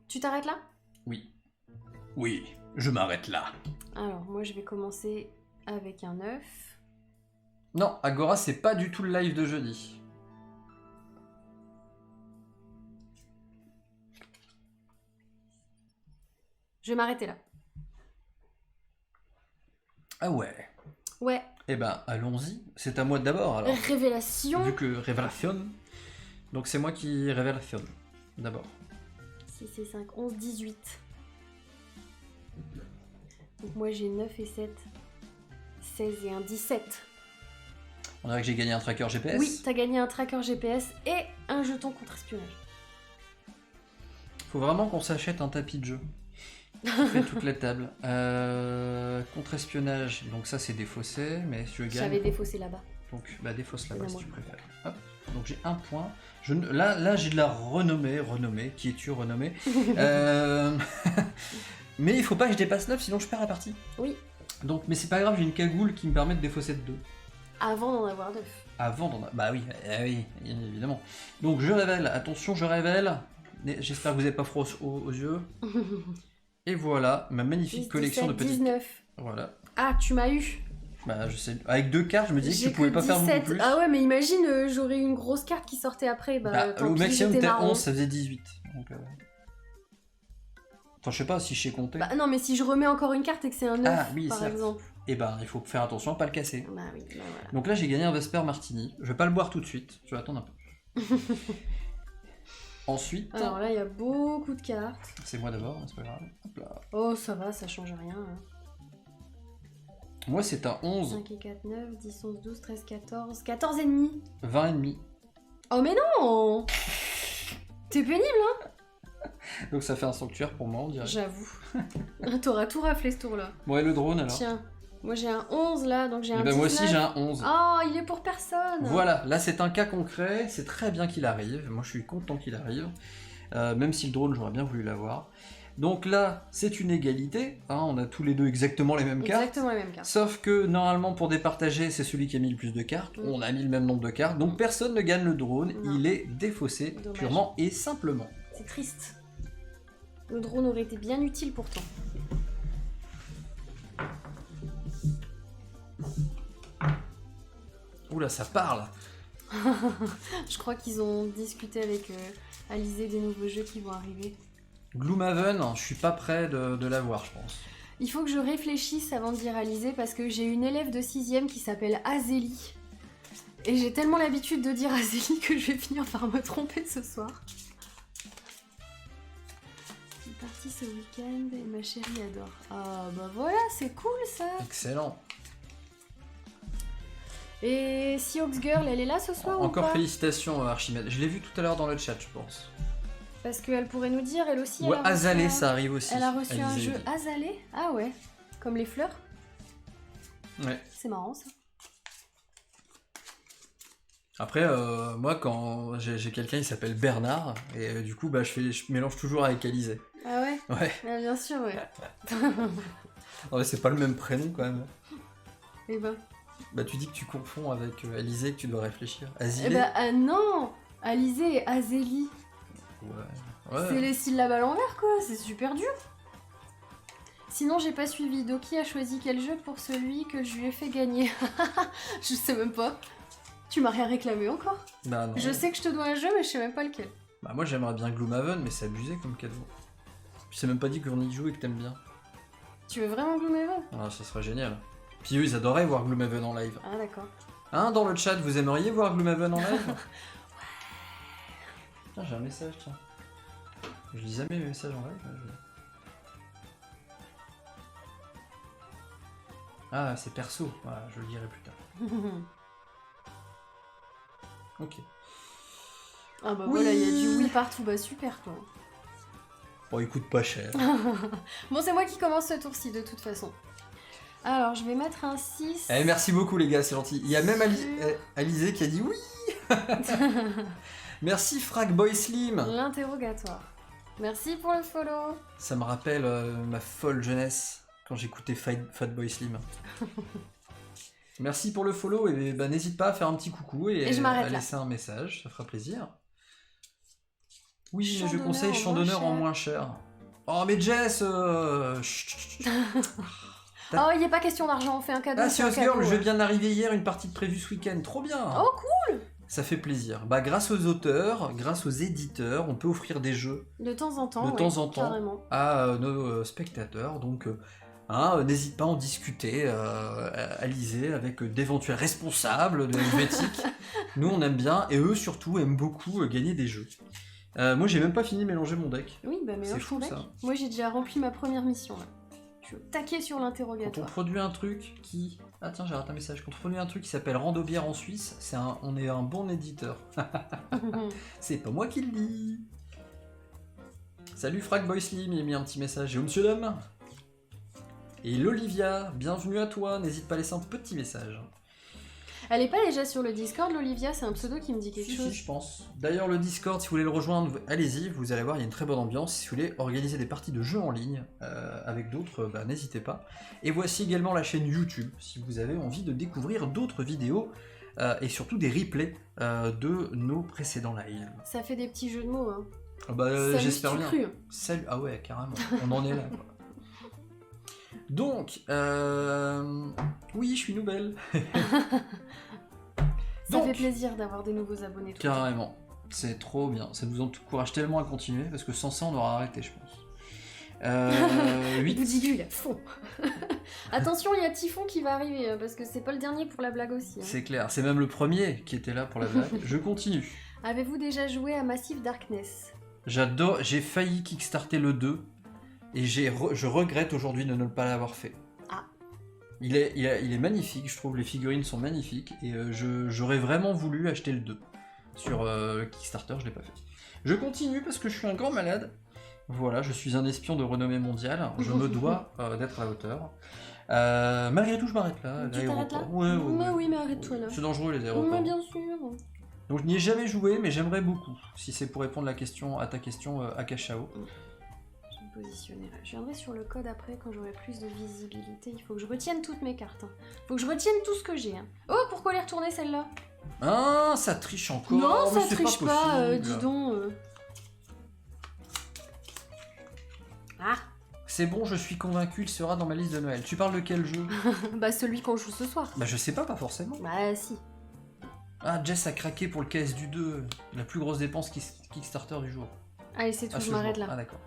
Tu t'arrêtes là? Oui. Oui, je m'arrête là. Alors moi je vais commencer avec un 9. Non, Agora c'est pas du tout le live de jeudi. Je vais m'arrêter là. Ah ouais. Ouais. Eh ben, allons-y. C'est à moi d'abord alors. Révélation. Vu que révélation. Donc c'est moi qui révélation. D'abord. 6 et 5, 11, 18. Donc moi j'ai 9 et 7. 16 et un 17. On dirait que j'ai gagné un tracker GPS. Oui, t'as gagné un tracker GPS et un jeton contre-espionnage. Faut vraiment qu'on s'achète un tapis de jeu. On fait toute la table. Contre-espionnage, donc ça c'est défaussé, mais je gagne. J'avais défaussé là-bas. Donc bah défausse là-bas si Évidemment. tu préfères. Hop. Donc j'ai un point. Là j'ai de la renommée. Qui es-tu renommée? Mais il faut pas que je dépasse 9 sinon je perds la partie. Oui, Donc, mais c'est pas grave, j'ai une cagoule qui me permet de défausser de 2. avant d'en avoir 9. Avant d'en avoir... Bah oui, oui, évidemment. Donc je révèle, attention je révèle. J'espère que vous n'avez pas froid aux yeux. Et voilà, ma magnifique 10, collection 17, de petites... 19. Voilà. Ah, tu m'as eu. Bah je sais, avec 2 cartes, je me disais que J'ai tu pouvais pas faire beaucoup 17. plus. Ah ouais, mais imagine, j'aurais une grosse carte qui sortait après. Bah, tant au pis, maximum j'étais t'es marrant. 11, ça faisait 18. Donc, Enfin je sais pas si je sais compter. Bah non, mais si je remets encore une carte et que c'est un 9, Ah, oui, par certes. exemple. Et ben il faut faire attention à pas le casser. Bah oui, bah voilà. Donc là j'ai gagné un Vesper Martini. Je vais pas le boire tout de suite, je vais attendre un peu. Ensuite, Alors là, il y a beaucoup de cartes. c'est moi d'abord, c'est pas grave. Hop là. Oh, ça va, ça change rien. Hein. Moi c'est un 11, 5 et 4, 9, 10, 11, 12, 13, 14. 14 et demi. 20 et demi. Oh mais non! T'es pénible, hein? Donc ça fait un sanctuaire pour moi, on dirait. J'avoue. T'auras tout raflé ce tour-là. Ouais, le drone alors. Tiens, moi j'ai un 11 là, donc j'ai un 19. Moi aussi j'ai un 11. Oh, il est pour personne. Voilà, là c'est un cas concret, c'est très bien qu'il arrive. Moi je suis content qu'il arrive. Même si le drone, j'aurais bien voulu l'avoir. Donc là, c'est une égalité. Hein, on a tous les deux exactement les mêmes cartes. Exactement les mêmes cartes. Sauf que normalement, pour départager, c'est celui qui a mis le plus de cartes. On a mis le même nombre de cartes. Donc personne ne gagne le drone. Non. Il est défaussé, Dommage. purement et simplement. C'est triste. Le drone aurait été bien utile pourtant. Oula, ça parle. Je crois qu'ils ont discuté avec Alizé des nouveaux jeux qui vont arriver. Gloomhaven, je suis pas prêt de l'avoir, je pense. Il faut que je réfléchisse avant de dire Alizé parce que j'ai une élève de 6ème qui s'appelle Azélie. Et j'ai tellement l'habitude de dire Azélie que je vais finir par me tromper ce soir. Je suis partie ce week-end et ma chérie adore. Ah bah voilà, c'est cool ça. Excellent. Et Sioux Girl, elle est là ce soir ou Encore pas? félicitations Archimède. Je l'ai vu tout à l'heure dans le chat, je pense. Parce qu'elle pourrait nous dire, elle aussi. Ouais, elle a reçu Azalée, un- ça arrive aussi. Elle a reçu un Alizé jeu dit. Azalée. Ah ouais, comme les fleurs. Ouais. C'est marrant ça. Après, moi, quand j'ai quelqu'un, il s'appelle Bernard, et du coup, bah, je mélange toujours avec Alizé. Ah ouais. Ouais. Ah, bien sûr, ouais. Non, mais c'est pas le même prénom quand même. Et ben. Bah, tu dis que tu confonds avec Alizé, que tu dois réfléchir. Azilé. Eh ben, ah non, Alizé et Azélie. Ouais. C'est les syllabes à l'envers quoi, c'est super dur. Sinon, j'ai pas suivi. Doki a choisi quel jeu pour celui que je lui ai fait gagner. Je sais même pas. Tu m'as rien réclamé encore. Bah, non. Je sais que je te dois un jeu, mais je sais même pas lequel. Bah, moi, j'aimerais bien Gloomhaven, mais c'est abusé comme cadeau. Puis c'est même pas dit qu'on y joue et que t'aimes bien. Tu veux vraiment Gloomhaven? Ah, ça serait génial. Puis eux, ils adoraient voir Gloomhaven en live. Ah d'accord. Hein, dans le chat, vous aimeriez voir Gloomhaven en live? Tiens, j'ai un message, tiens. Je lis jamais mes messages en live. Ah, c'est perso. Voilà, je le dirai plus tard. Ok. Ah bah Oui. voilà, il y a du oui partout, bah super quoi. Bon, il coûte pas cher. Bon, c'est moi qui commence ce tour-ci de toute façon. Alors, je vais mettre un 6. Eh, merci beaucoup, les gars, c'est gentil. Il y a même Alizé qui a dit oui. Merci, Frag Boy Slim. L'interrogatoire. Merci pour le follow. Ça me rappelle ma folle jeunesse quand j'écoutais Fatboy Slim. Merci pour le follow et bah, n'hésite pas à faire un petit coucou et je m'arrête à là. laisser un message, ça fera plaisir. Oui, Chant mais je d'honneur conseille en Chant moins d'honneur en cher. moins cher. Oh mais Jess chut. Oh, il n'y a pas question d'argent, on fait un cadeau. Ah, c'est un Serious Girl, cadeau, je ouais. viens d'arriver hier, une partie de prévue ce week-end, trop bien. Oh, cool. Ça fait plaisir. Bah grâce aux auteurs, grâce aux éditeurs, on peut offrir des jeux De temps en temps. de ouais, temps en temps Carrément. à nos spectateurs. Donc, n'hésite pas à en discuter, à liser avec d'éventuels responsables de Helvétique. Nous, on aime bien, et eux, surtout, aiment beaucoup gagner des jeux. Moi, j'ai même pas fini de mélanger mon deck. Oui, bah mélange fou, ton deck. ça. Moi, j'ai déjà rempli ma première mission là. Je suis au taquet sur Quand on l'interrogatoire. produit un truc qui... Ah tiens, j'ai raté un message. Quand on produit un truc qui s'appelle Randobière en Suisse, on est un bon éditeur. C'est pas moi qui le dis. Salut Frag Boy Slim, il a mis un petit message. Et monsieur Dom. Et l'Olivia, bienvenue à toi. N'hésite pas à laisser un petit message. Elle est pas déjà sur le Discord, l'Olivia, c'est un pseudo qui me dit quelque Si, chose. je pense. D'ailleurs, le Discord, si vous voulez le rejoindre, allez-y, vous allez voir, il y a une très bonne ambiance. Si vous voulez organiser des parties de jeux en ligne avec d'autres, bah, n'hésitez pas. Et voici également la chaîne YouTube, si vous avez envie de découvrir d'autres vidéos et surtout des replays de nos précédents lives. Ça fait des petits jeux de mots, hein. Ah bah, Salut, j'espère tu bien. cru. Salut, ah ouais, carrément, on en est là, quoi. Donc, oui, je suis nouvelle. Ça Donc, fait plaisir d'avoir des nouveaux abonnés. tout le temps. carrément, c'est trop bien. Ça nous encourage tellement à continuer parce que sans ça, on aura arrêté, je pense. 8. Boudigul, fond. Attention, il y a Typhon qui va arriver, parce que c'est pas le dernier pour la blague aussi. hein. C'est clair, c'est même le premier qui était là pour la blague. Je continue. Avez-vous déjà joué à Massive Darkness? J'adore, j'ai failli kickstarter le 2 et je regrette aujourd'hui de ne pas l'avoir fait. Ah. Il est magnifique, je trouve, les figurines sont magnifiques et j'aurais vraiment voulu acheter le 2. Sur Kickstarter, je l'ai pas fait. Je continue parce que je suis un grand malade. Voilà, je suis un espion de renommée mondiale, je me dois d'être à la hauteur. Malgré tout, je m'arrête là. Tu t'arrêtes là? Ouais, Mais oui, mais arrête-toi là. C'est dangereux les aéroports. Mais bien sûr. Donc je n'y ai jamais joué, mais j'aimerais beaucoup. Si c'est pour répondre à ta question, Akashao. Je vais me positionner là. Je viendrai sur le code après quand j'aurai plus de visibilité. Il faut que je retienne toutes mes cartes. Hein. Faut que je retienne tout ce que j'ai. Hein. Oh, pourquoi les retourner celle-là? Ah, ça triche encore. Non, mais ça c'est triche pas, pas, possible. dis donc. Ah, C'est bon, je suis convaincu, il sera dans ma liste de Noël. Tu parles de quel jeu? bah celui qu'on joue ce soir. Bah je sais pas forcément. Bah si. Ah, Jess a craqué pour le KS du 2, la plus grosse dépense Kickstarter du jour. Allez, c'est tout, Ah, je ce m'arrête jour. là. Ah d'accord.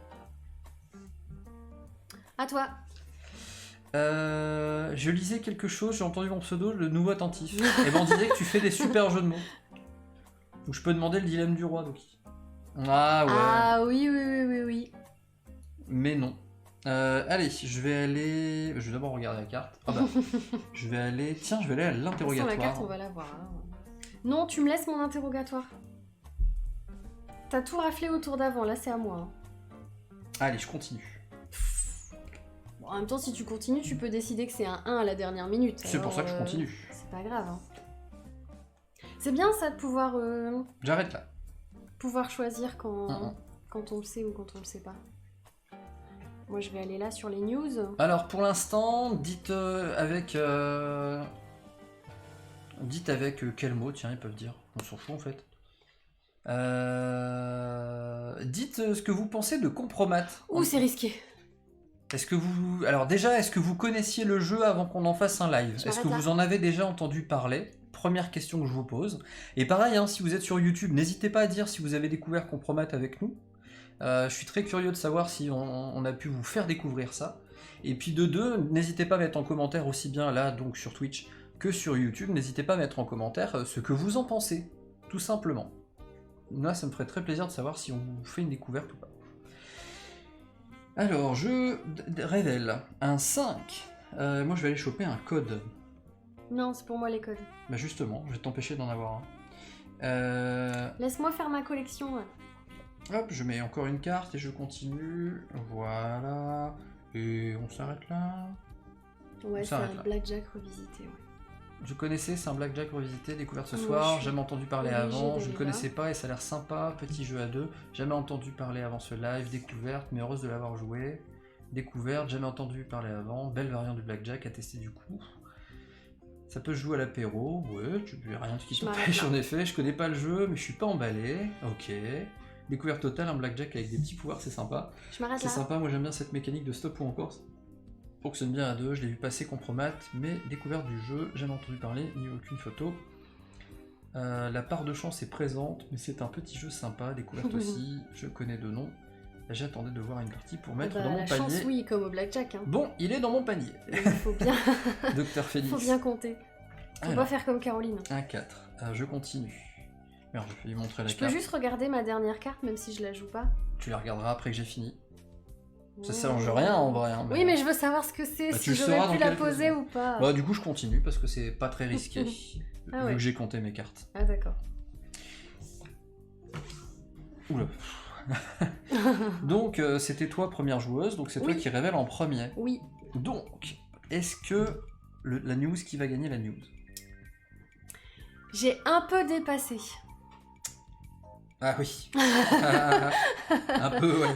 À toi. Je lisais quelque chose, j'ai entendu mon pseudo, le nouveau attentif. Et ben on disait que tu fais des super jeux de mots. Donc je peux demander le dilemme du roi, Doki. Ah ouais. Ah oui. Mais non. Allez, je vais d'abord regarder la carte. Ah bah, je vais aller à Sans l'interrogatoire. la carte, on va la voir. Hein. Non, tu me laisses mon interrogatoire. T'as tout raflé au tour d'avant, là c'est à moi. Hein. Allez, je continue. Bon, en même temps, si tu continues, tu peux décider que c'est un 1 à la dernière minute. C'est pour ça que je continue. C'est pas grave. Hein. C'est bien ça de pouvoir, J'arrête là. pouvoir choisir quand on le sait ou quand on le sait pas. Moi je vais aller là sur les news. Alors pour l'instant, dites avec quel mot, tiens, ils peuvent dire. On s'en fout en fait. Dites ce que vous pensez de Compromat. Ouh, c'est risqué. Alors déjà, est-ce que vous connaissiez le jeu avant qu'on en fasse un live? Je Est-ce que m'arrête vous en avez déjà entendu parler? Première question que je vous pose. Et pareil, hein, si vous êtes sur YouTube, n'hésitez pas à dire si vous avez découvert Compromat avec nous. Je suis très curieux de savoir si on a pu vous faire découvrir ça. Et puis de deux, n'hésitez pas à mettre en commentaire aussi bien là, donc sur Twitch, que sur YouTube. N'hésitez pas à mettre en commentaire ce que vous en pensez, tout simplement. Moi, ça me ferait très plaisir de savoir si on vous fait une découverte ou pas. Alors, je révèle un 5. Moi, je vais aller choper un code. Non, c'est pour moi les codes. Bah justement, je vais t'empêcher d'en avoir un. Laisse-moi faire ma collection. Ouais. Hop, je mets encore une carte et je continue. Voilà. Et on s'arrête là. Ouais, c'est s'arrête un là. blackjack revisité. Ouais. Je connaissais, c'est un blackjack revisité, découverte ce Moi, soir, je suis jamais entendu parler obligée avant, je d'aller ne connaissais pas et ça a l'air sympa, petit jeu à deux, jamais entendu parler avant ce live, découverte, mais heureuse de l'avoir joué, découverte, jamais entendu parler avant, belle variante du blackjack à tester du coup. Ça peut se jouer à l'apéro, ouais, tu peux rien qui Je m'arrête t'empêche là. en effet, je connais pas le jeu, mais je suis pas emballé, ok. Découverte totale, un blackjack avec des petits pouvoirs, c'est sympa. Je m'arrête C'est là. sympa, moi j'aime bien cette mécanique de stop ou encore. Fonctionne bien à deux, je l'ai vu passer Compromat, mais découverte du jeu, jamais entendu parler, ni aucune photo. La part de chance est présente, mais c'est un petit jeu sympa, découverte aussi, je connais deux noms. J'attendais de voir une partie pour mettre dans mon la panier. chance, oui, comme au blackjack. Hein. Bon, il est dans mon panier. Il faut bien, Docteur Phoenix. faut bien compter. Faut Alors, pas faire comme Caroline. un 4. Je continue. Merde, je vais lui montrer la Je peux carte. juste regarder ma dernière carte, même si je la joue pas. Tu la regarderas après que j'ai fini. Ça Oh. change rien en vrai. Hein, Oui, mais je veux savoir ce que c'est, Bah, tu si le j'aurais sauras pu dans la quelques poser secondes. ou pas. Bah, du coup, je continue parce que c'est pas très risqué. Ah vu ouais. que j'ai compté mes cartes. Ah d'accord. Oula. Donc, c'était toi première joueuse, donc c'est toi Oui. qui révèle en premier. Oui. Donc, est-ce que la news qui va gagner la news? J'ai un peu dépassé. Ah oui. Un peu, ouais.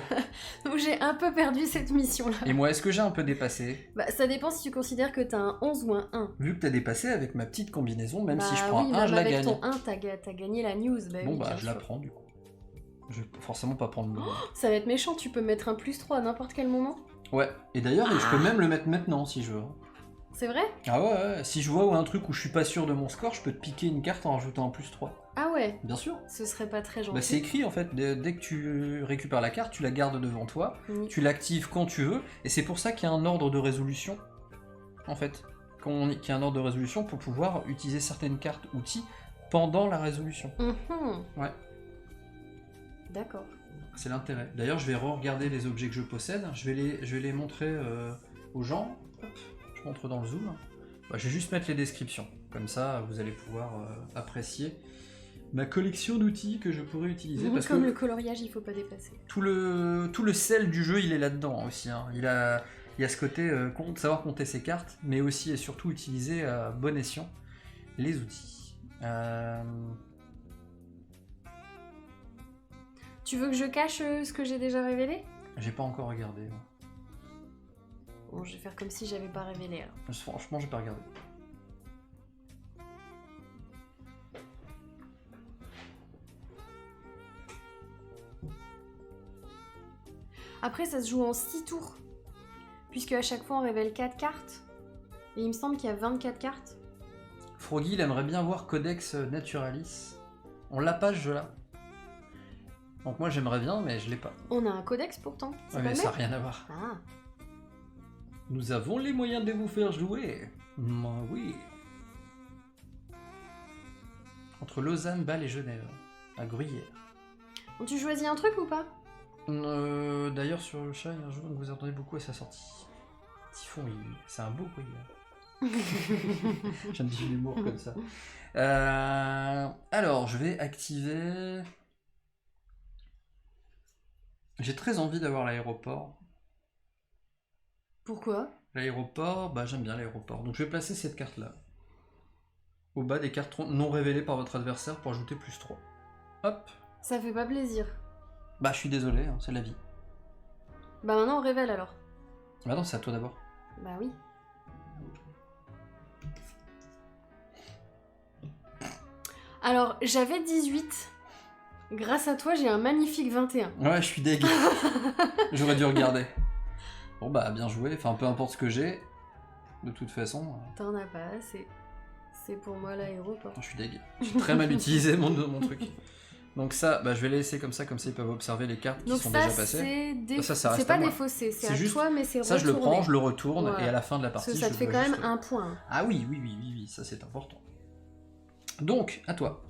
Donc j'ai un peu perdu cette mission-là. Et moi, est-ce que j'ai un peu dépassé? Bah ça dépend si tu considères que t'as un 11 ou un 1. Vu que t'as dépassé avec ma petite combinaison, même si je Bah prends oui, un 1, même je la avec gagne. ton 1, t'as gagné la news. Bah Bon, oui, bah, bien je la sûr. prends du coup. Je vais forcément pas prendre le. Ça va être méchant, tu peux mettre un +3 à n'importe quel moment. Ouais, et d'ailleurs, je peux même le mettre maintenant si je veux. C'est vrai? Ah ouais, si je vois un truc où je suis pas sûr de mon score, je peux te piquer une carte en rajoutant un +3. Ah ouais, Bien sûr. ce serait pas très gentil. Bah, c'est écrit en fait, dès que tu récupères la carte, tu la gardes devant toi, Oui. tu l'actives quand tu veux, et c'est pour ça qu'il y a un ordre de résolution, en fait. Qu'il y a un ordre de résolution pour pouvoir utiliser certaines cartes outils pendant la résolution. Mhm. Ouais. D'accord. C'est l'intérêt. D'ailleurs, je vais re-regarder les objets que je possède, je vais les montrer aux gens. Hop, je montre dans le zoom. Bah, je vais juste mettre les descriptions, comme ça vous allez pouvoir apprécier ma collection d'outils que je pourrais utiliser. Parce Comme que le coloriage, il faut pas dépasser. tout le sel du jeu, il est là-dedans aussi. Hein. Il y a ce côté savoir compter ses cartes, mais aussi et surtout utiliser à bon escient les outils. Tu veux que je cache ce que j'ai déjà révélé? J'ai pas encore regardé. Moi. Bon, je vais faire comme si j'avais pas révélé alors. Franchement, j'ai pas regardé. Après, ça se joue en 6 tours. Puisque à chaque fois, on révèle 4 cartes. Et il me semble qu'il y a 24 cartes. Froggy, il aimerait bien voir Codex Naturalis. On l'a pas ce jeu-là. Donc moi, j'aimerais bien, mais je l'ai pas. On a un codex pourtant. C'est Ouais, pas mais le ça n'a même rien à voir. Ah. Nous avons les moyens de vous faire jouer. Oui. Entre Lausanne, Bâle et Genève. À Gruyère. Bon, tu choisis un truc ou pas? D'ailleurs, sur le chat, il y a un jeu dont vous attendez beaucoup à sa sortie. Typhon, c'est un beau Gruyère. J'aime bien l'humour comme ça. Alors, je vais activer... J'ai très envie d'avoir l'aéroport. Pourquoi? L'aéroport, bah j'aime bien l'aéroport. Donc je vais placer cette carte-là. Au bas des cartes non révélées par votre adversaire pour ajouter +3. Hop. Ça fait pas plaisir. Bah je suis désolé, hein, c'est la vie. Bah maintenant on révèle alors. Bah non, c'est à toi d'abord. Bah oui. Alors j'avais 18. Grâce à toi j'ai un magnifique 21. Ouais, je suis deg. J'aurais dû regarder. Bon bah bien joué, enfin peu importe ce que j'ai. De toute façon... T'en as pas assez. C'est pour moi l'aéroport. Je suis deg. J'ai très mal utilisé mon truc. Donc ça, bah, je vais les laisser comme ça ils peuvent observer les cartes qui Donc sont ça, déjà passées. Ça reste c'est pas à moi. défaussé, c'est C'est à juste- toi, mais c'est Ça je le retourné. prends, je le retourne, Voilà. et à la fin de la Parce partie, que ça je te fait veux quand juste- même un point. Ah oui, ça c'est important. Donc, à toi.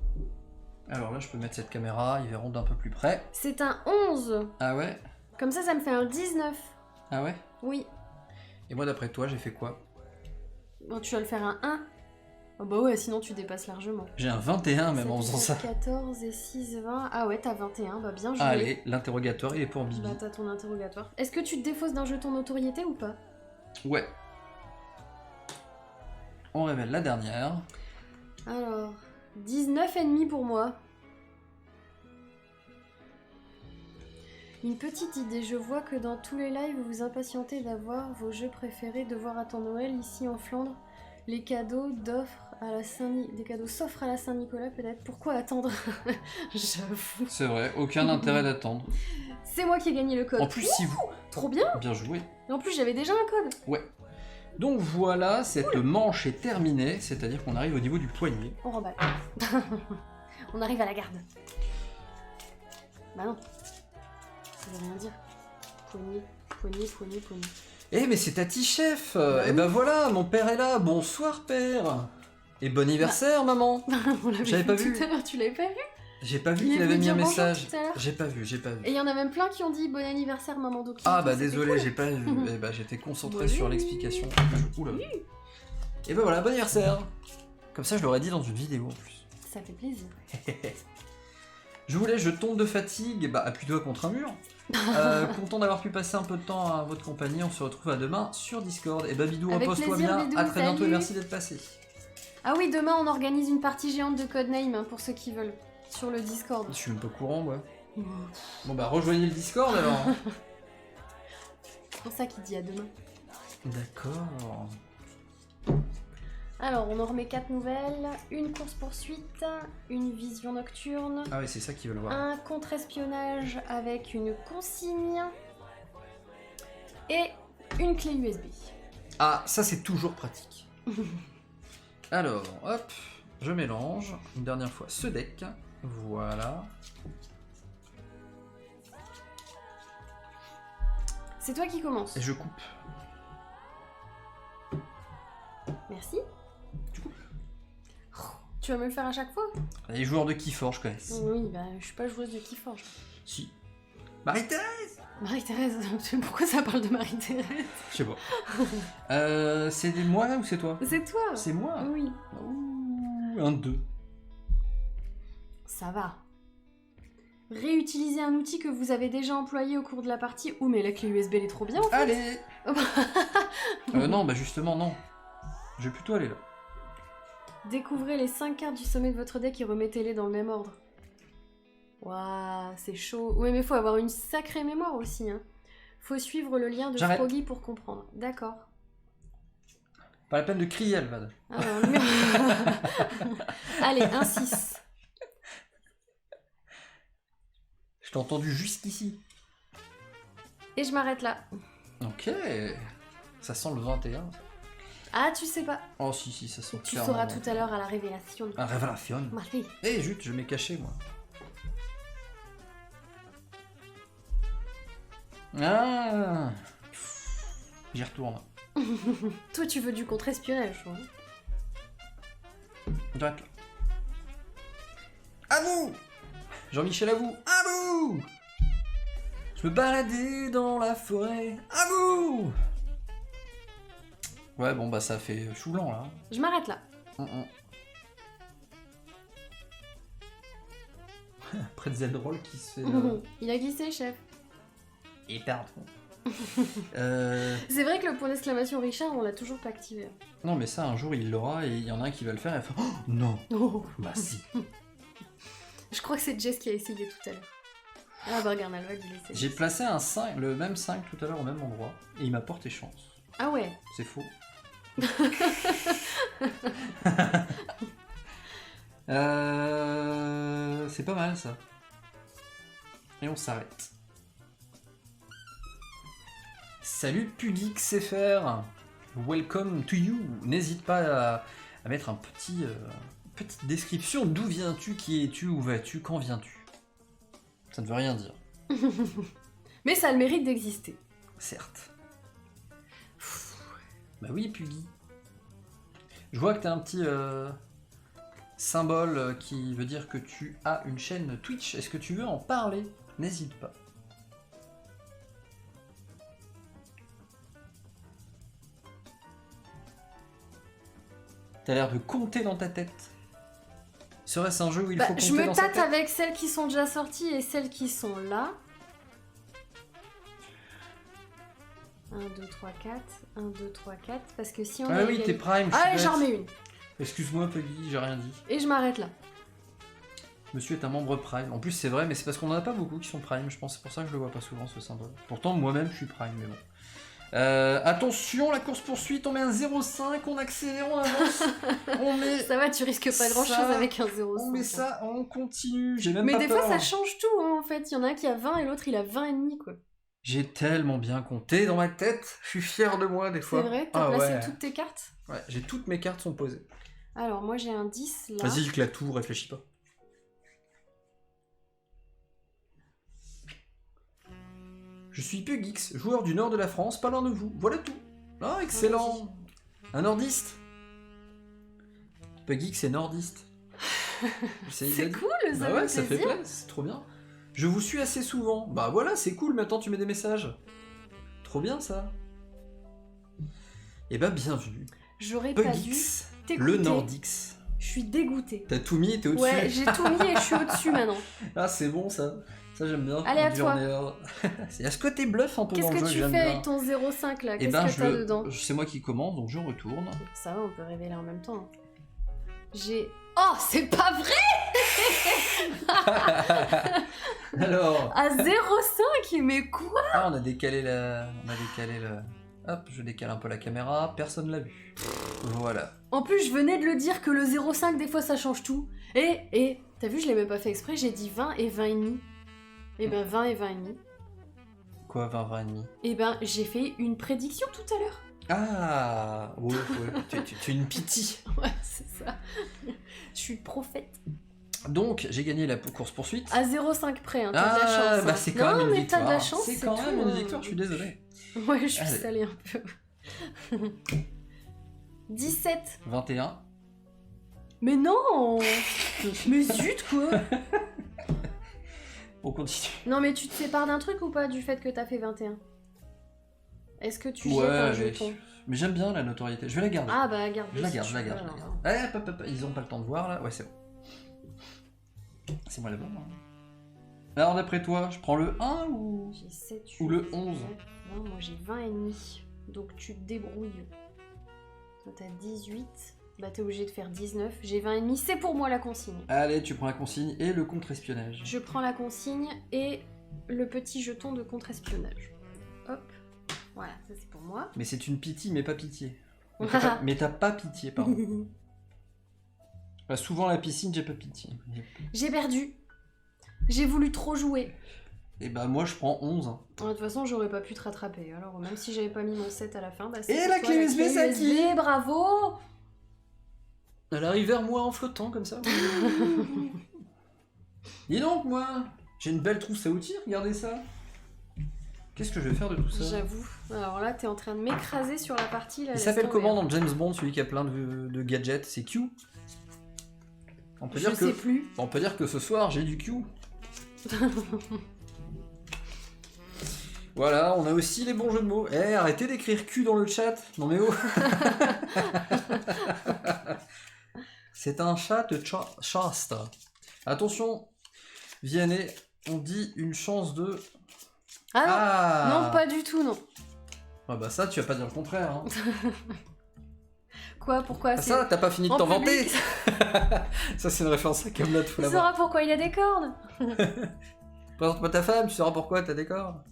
Alors là, je peux mettre cette caméra, ils verront d'un peu plus près. C'est un 11. Ah ouais? Comme ça me fait un 19. Ah ouais? Oui. Et moi, d'après toi, j'ai fait quoi? Bon, tu vas le faire un 1. Oh bah ouais, sinon tu dépasses largement. J'ai un 21 même en faisant ça. 14 et 6, 20. Ah ouais, t'as 21, bah bien joué. Allez, l'interrogatoire, il est pour Bibi. Bah t'as ton interrogatoire. Est-ce que tu te défausses d'un jeton notoriété ou pas? Ouais. On révèle la dernière. Alors, 19,5 pour moi. Une petite idée, je vois que dans tous les lives, vous vous impatientez d'avoir vos jeux préférés, de voir attendre Noël ici en Flandre. Les cadeaux des cadeaux s'offrent à la Saint-Nicolas peut-être. Pourquoi attendre? J'avoue. C'est vrai, aucun intérêt d'attendre. C'est moi qui ai gagné le code. En plus, si vous... Trop bien. Bien joué. Et en plus, j'avais déjà un code. Ouais. Donc voilà, cette manche est terminée, c'est-à-dire qu'on arrive au niveau du poignet. On remballe. On arrive à la garde. Bah non. Ça veut rien dire. Poignée. Eh mais c'est Tati Chef Bah Eh oui. ben voilà, mon père est là, bonsoir père. Et bon anniversaire maman. On l'avait J'avais vu pas tout vu. à l'heure, tu l'avais pas vu? J'ai pas vu Il est qu'il avait venu mis un dire bonjour message. tout à l'heure. J'ai pas vu. Et il y en a même plein qui ont dit bon anniversaire maman Doki. Ah bah C'était désolé, cool. j'ai pas vu. Eh bah j'étais concentré Oui. sur l'explication. Oula. Et ben voilà, bon anniversaire. Comme ça je l'aurais dit dans une vidéo en plus. Ça fait plaisir. Je tombe de fatigue, bah appuie-toi contre un mur. Content d'avoir pu passer un peu de temps à votre compagnie, on se retrouve à demain sur Discord. Et bah Bidou, Avec repose-toi plaisir, bien, Bidou, à très bientôt et salut. merci d'être passé. Ah oui, demain on organise une partie géante de Codename hein, pour ceux qui veulent. Sur le Discord. Je suis même pas au courant moi. Bon bah rejoignez le Discord alors. C'est pour ça qu'il dit à demain. D'accord. Alors, on en remet 4 nouvelles. Une course-poursuite, une vision nocturne, Ah oui, c'est ça qu'ils veulent voir. un contre-espionnage avec une consigne et une clé USB. Ah, ça c'est toujours pratique. Alors, hop, je mélange une dernière fois ce deck. Voilà. C'est toi qui commence. Et je coupe. Merci. Tu vas me le faire à chaque fois? Les joueurs de Keyforge connaissent. Oui, bah je suis pas joueuse de Keyforge. Si. Marie-Thérèse. Marie-Thérèse, pourquoi ça parle de Marie-Thérèse? Je sais pas. C'est moi ou c'est toi? C'est toi. C'est moi. Oui. Ouh, un 2. Ça va. Réutiliser un outil que vous avez déjà employé au cours de la partie. Ouh, mais la clé USB, elle est trop bien, en fait. Allez. Non, bah justement, non. Je vais plutôt aller là. Découvrez les 5 cartes du sommet de votre deck et remettez-les dans le même ordre. Waouh, c'est chaud. Ouais, mais faut avoir une sacrée mémoire aussi, hein. Faut suivre le lien de J'arrête. Froggy pour comprendre. D'accord. Pas la peine de crier, Alvad. Ah, non, allez, un 6. Je t'ai entendu jusqu'ici. Et je m'arrête là. Ok. Ça sent le 21. Ah, tu sais pas. Oh si, ça sent Tu clairement. sauras tout à l'heure à la révélation. Un révélation. Ma fille. Eh, zut, je m'ai caché, moi. Ah. J'y retourne. Toi, tu veux du contre-espionnage, hein. Direct là. À vous, Jean-Michel, à vous. À vous. Je me baladais dans la forêt. À vous. Ouais, bon, bah ça fait choulant, là. Je m'arrête là. Près de Z-Roll qui se fait... Il a glissé, chef. Et pardon. C'est vrai que le point d'exclamation Richard, on l'a toujours pas activé. Non, mais ça, un jour, il l'aura et il y en a un qui va le faire et il va faire « Oh, non !» Oh. Bah si. Je crois que c'est Jess qui a essayé tout à l'heure. Ah bah regarde, Alvad, il essaie. J'ai placé un 5, le même 5 tout à l'heure au même endroit et il m'a porté chance. Ah ouais. C'est faux. C'est pas mal ça. Et on s'arrête. Salut PugXFR, welcome to you. N'hésite pas à mettre un petite description. D'où viens-tu, qui es-tu, où vas-tu, quand viens-tu. Ça ne veut rien dire. Mais ça a le mérite d'exister. Certes. Bah oui, Puggy. Je vois que t'as un petit symbole qui veut dire que tu as une chaîne Twitch. Est-ce que tu veux en parler? N'hésite pas. T'as l'air de compter dans ta tête. Serait-ce un jeu où il faut compter je me dans sa tâte tête? avec celles qui sont déjà sorties et celles qui sont là. 1, 2, 3, 4. 1, 2, 3, 4. Parce que si on Ah a oui, t'es prime. Allez, j'en remets une. Excuse-moi, Puggy, j'ai rien dit. Et je m'arrête là. Monsieur est un membre Prime. En plus, c'est vrai, mais c'est parce qu'on en a pas beaucoup qui sont Prime. Je pense c'est pour ça que je le vois pas souvent, ce symbole. Pourtant, moi-même, je suis Prime, mais bon. Attention, la course-poursuite, on met un 0,5, on accélère, on avance. On met... Ça va, tu risques pas grand-chose avec un 0,5. On met ça, on continue. J'ai même Mais pas des peur. fois, ça change tout, hein, en fait. Il y en a un qui a 20 et l'autre, il a 20,5, quoi. J'ai tellement bien compté dans ma tête. Je suis fier de moi, des fois. C'est vrai? T'as placé ouais. toutes tes cartes? Ouais, j'ai toutes mes cartes sont posées. Alors, moi, j'ai un 10, là. Vas-y, éclate tout, réfléchis pas. Je suis PugX, joueur du nord de la France, pas loin de vous. Voilà tout. Ah, excellent. Un nordiste. PugX est nordiste. C'est cool, ça Bah fait ouais, ça fait plaisir. plaisir, c'est trop bien. Je vous suis assez souvent. Bah voilà, c'est cool, maintenant tu mets des messages. Trop bien ça. Et bah bienvenue. J'aurais pas dû PugX, t'écouter. le Nordix. Je suis dégoûtée. T'as tout mis, t'es au-dessus. Ouais, j'ai tout mis et je suis au-dessus maintenant. Ah, c'est bon ça. Ça j'aime bien. Allez, à Du toi. honneur. Est-ce que t'es bluff un peu Qu'est-ce dans le que jeu, tu j'aime fais bien. avec ton 0,5 là? Eh Qu'est-ce ben, que t'as dedans? c'est moi qui commence, donc je retourne. Ça va, on peut révéler en même temps. J'ai... Oh, c'est pas vrai! Alors. À 0,5? Mais quoi? Ah, on a décalé la. Hop, je décale un peu la caméra, personne l'a vu. Voilà. En plus, je venais de le dire que le 0,5, des fois, ça change tout. Et, t'as vu, je l'ai même pas fait exprès, j'ai dit 20 et 20,5. Et ben, 20 et 20,5. Quoi, 20 et demi? Et ben, j'ai fait une prédiction tout à l'heure. Ah, ouais. Tu es une pitié. Ouais, c'est ça. Je suis prophète. Donc, j'ai gagné la course-poursuite. À 0,5 près, hein, t'as de la chance. Bah hein. c'est quand même une mais victoire. t'as de la chance, C'est quand même tout, une hein. victoire, je suis désolé. Ouais, je suis Allez. salée un peu. 17. 21. Mais non. Mais zut, quoi. On continue. Non, mais tu te sépares d'un truc ou pas du fait que t'as fait 21? Est-ce que tu jettes Ouais, un mais, jeton? mais j'aime bien la notoriété. Je vais la garder. Ah bah garde. Je la garde. Allez, hop. Ils ont pas le temps de voir là. Ouais, c'est bon. C'est moi la bonne. Alors d'après toi, je prends le 1 ou... J'ai 7, Ou le 11. Non, moi j'ai 20 et demi. Donc tu te débrouilles. Toi t'as 18. Bah t'es obligé de faire 19. J'ai 20 et demi. C'est pour moi la consigne. Allez, tu prends la consigne et le contre-espionnage. Je prends la consigne et le petit jeton de contre-espionnage. Hop. Voilà, ça c'est pour moi. Mais c'est une pitié, mais pas pitié. Mais t'as pas pitié, pardon. Bah, souvent la piscine, j'ai pas pitié. J'ai perdu. J'ai voulu trop jouer. Et bah moi je prends 11. De toute façon, j'aurais pas pu te rattraper. Alors, même si j'avais pas mis mon 7 à la fin, bah c'est Et pour la toi, clé USB, ça qui bravo. Elle arrive vers moi en flottant comme ça. Dis donc, moi, j'ai une belle trousse à outils, regardez ça. Qu'est-ce que je vais faire de tout ça? J'avoue. Alors là, t'es en train de m'écraser sur la partie. Là, Il laisse s'appelle tomber. comment dans James Bond, celui qui a plein de gadgets? C'est Q. On peut Je dire sais que plus. on peut dire que ce soir j'ai du Q. Voilà, on a aussi les bons jeux de mots. Eh, arrêtez d'écrire Q dans le chat. Non mais oh. C'est un chat de chaste. Attention, Vianney, on dit une chance de... Ah non, pas du tout, non. Ah bah ça, tu vas pas dire le contraire. Hein. Quoi? Pourquoi? Ah, ça, t'as pas fini de en t'en vanter. public. Ça, c'est une référence à Kaamelott, faut Tu l'avoir. sauras pourquoi il a des cornes. Présente-moi ta femme, tu sauras pourquoi t'as des cordes.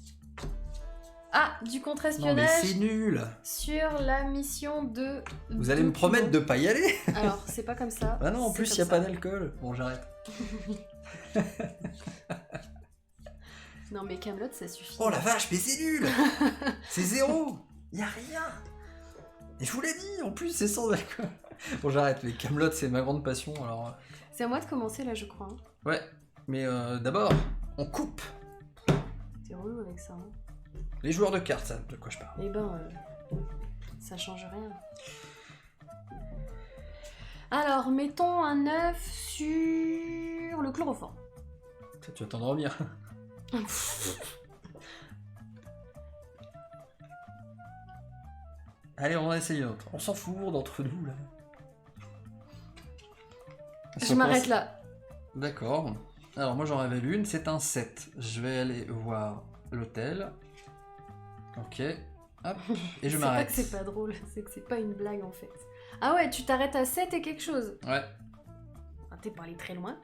Ah, du Non mais contre-espionnage c'est nul. sur la mission de... Vous allez me promettre de pas y aller. Alors, c'est pas comme ça. Ah non, en c'est plus, comme il y a ça. pas d'alcool. Bon, j'arrête. Non mais Kaamelott, ça suffit. Oh la vache, mais c'est nul. C'est 0. Y a rien. Et je vous l'ai dit, en plus, c'est sans alcool. Bon, j'arrête. Les Kaamelott, c'est ma grande passion, alors... C'est à moi de commencer là, je crois. Hein. Ouais, mais d'abord, on coupe. T'es relou avec ça. Hein. Les joueurs de cartes, ça, de quoi je parle. Eh ben, ça change rien. Alors, mettons un œuf sur le chloroforme. Ça, tu vas t'endormir. Allez, on va essayer un autre. On s'en fout d'entre nous, là. Je m'arrête là. D'accord. Alors, moi, j'en révèle une. C'est un 7. Je vais aller voir l'hôtel. Ok. Hop. Et je C'est pas m'arrête. que c'est pas drôle, c'est que c'est pas une blague en fait. Ah ouais, tu t'arrêtes à 7 et quelque chose. Ouais. Ah, t'es pas allé très loin.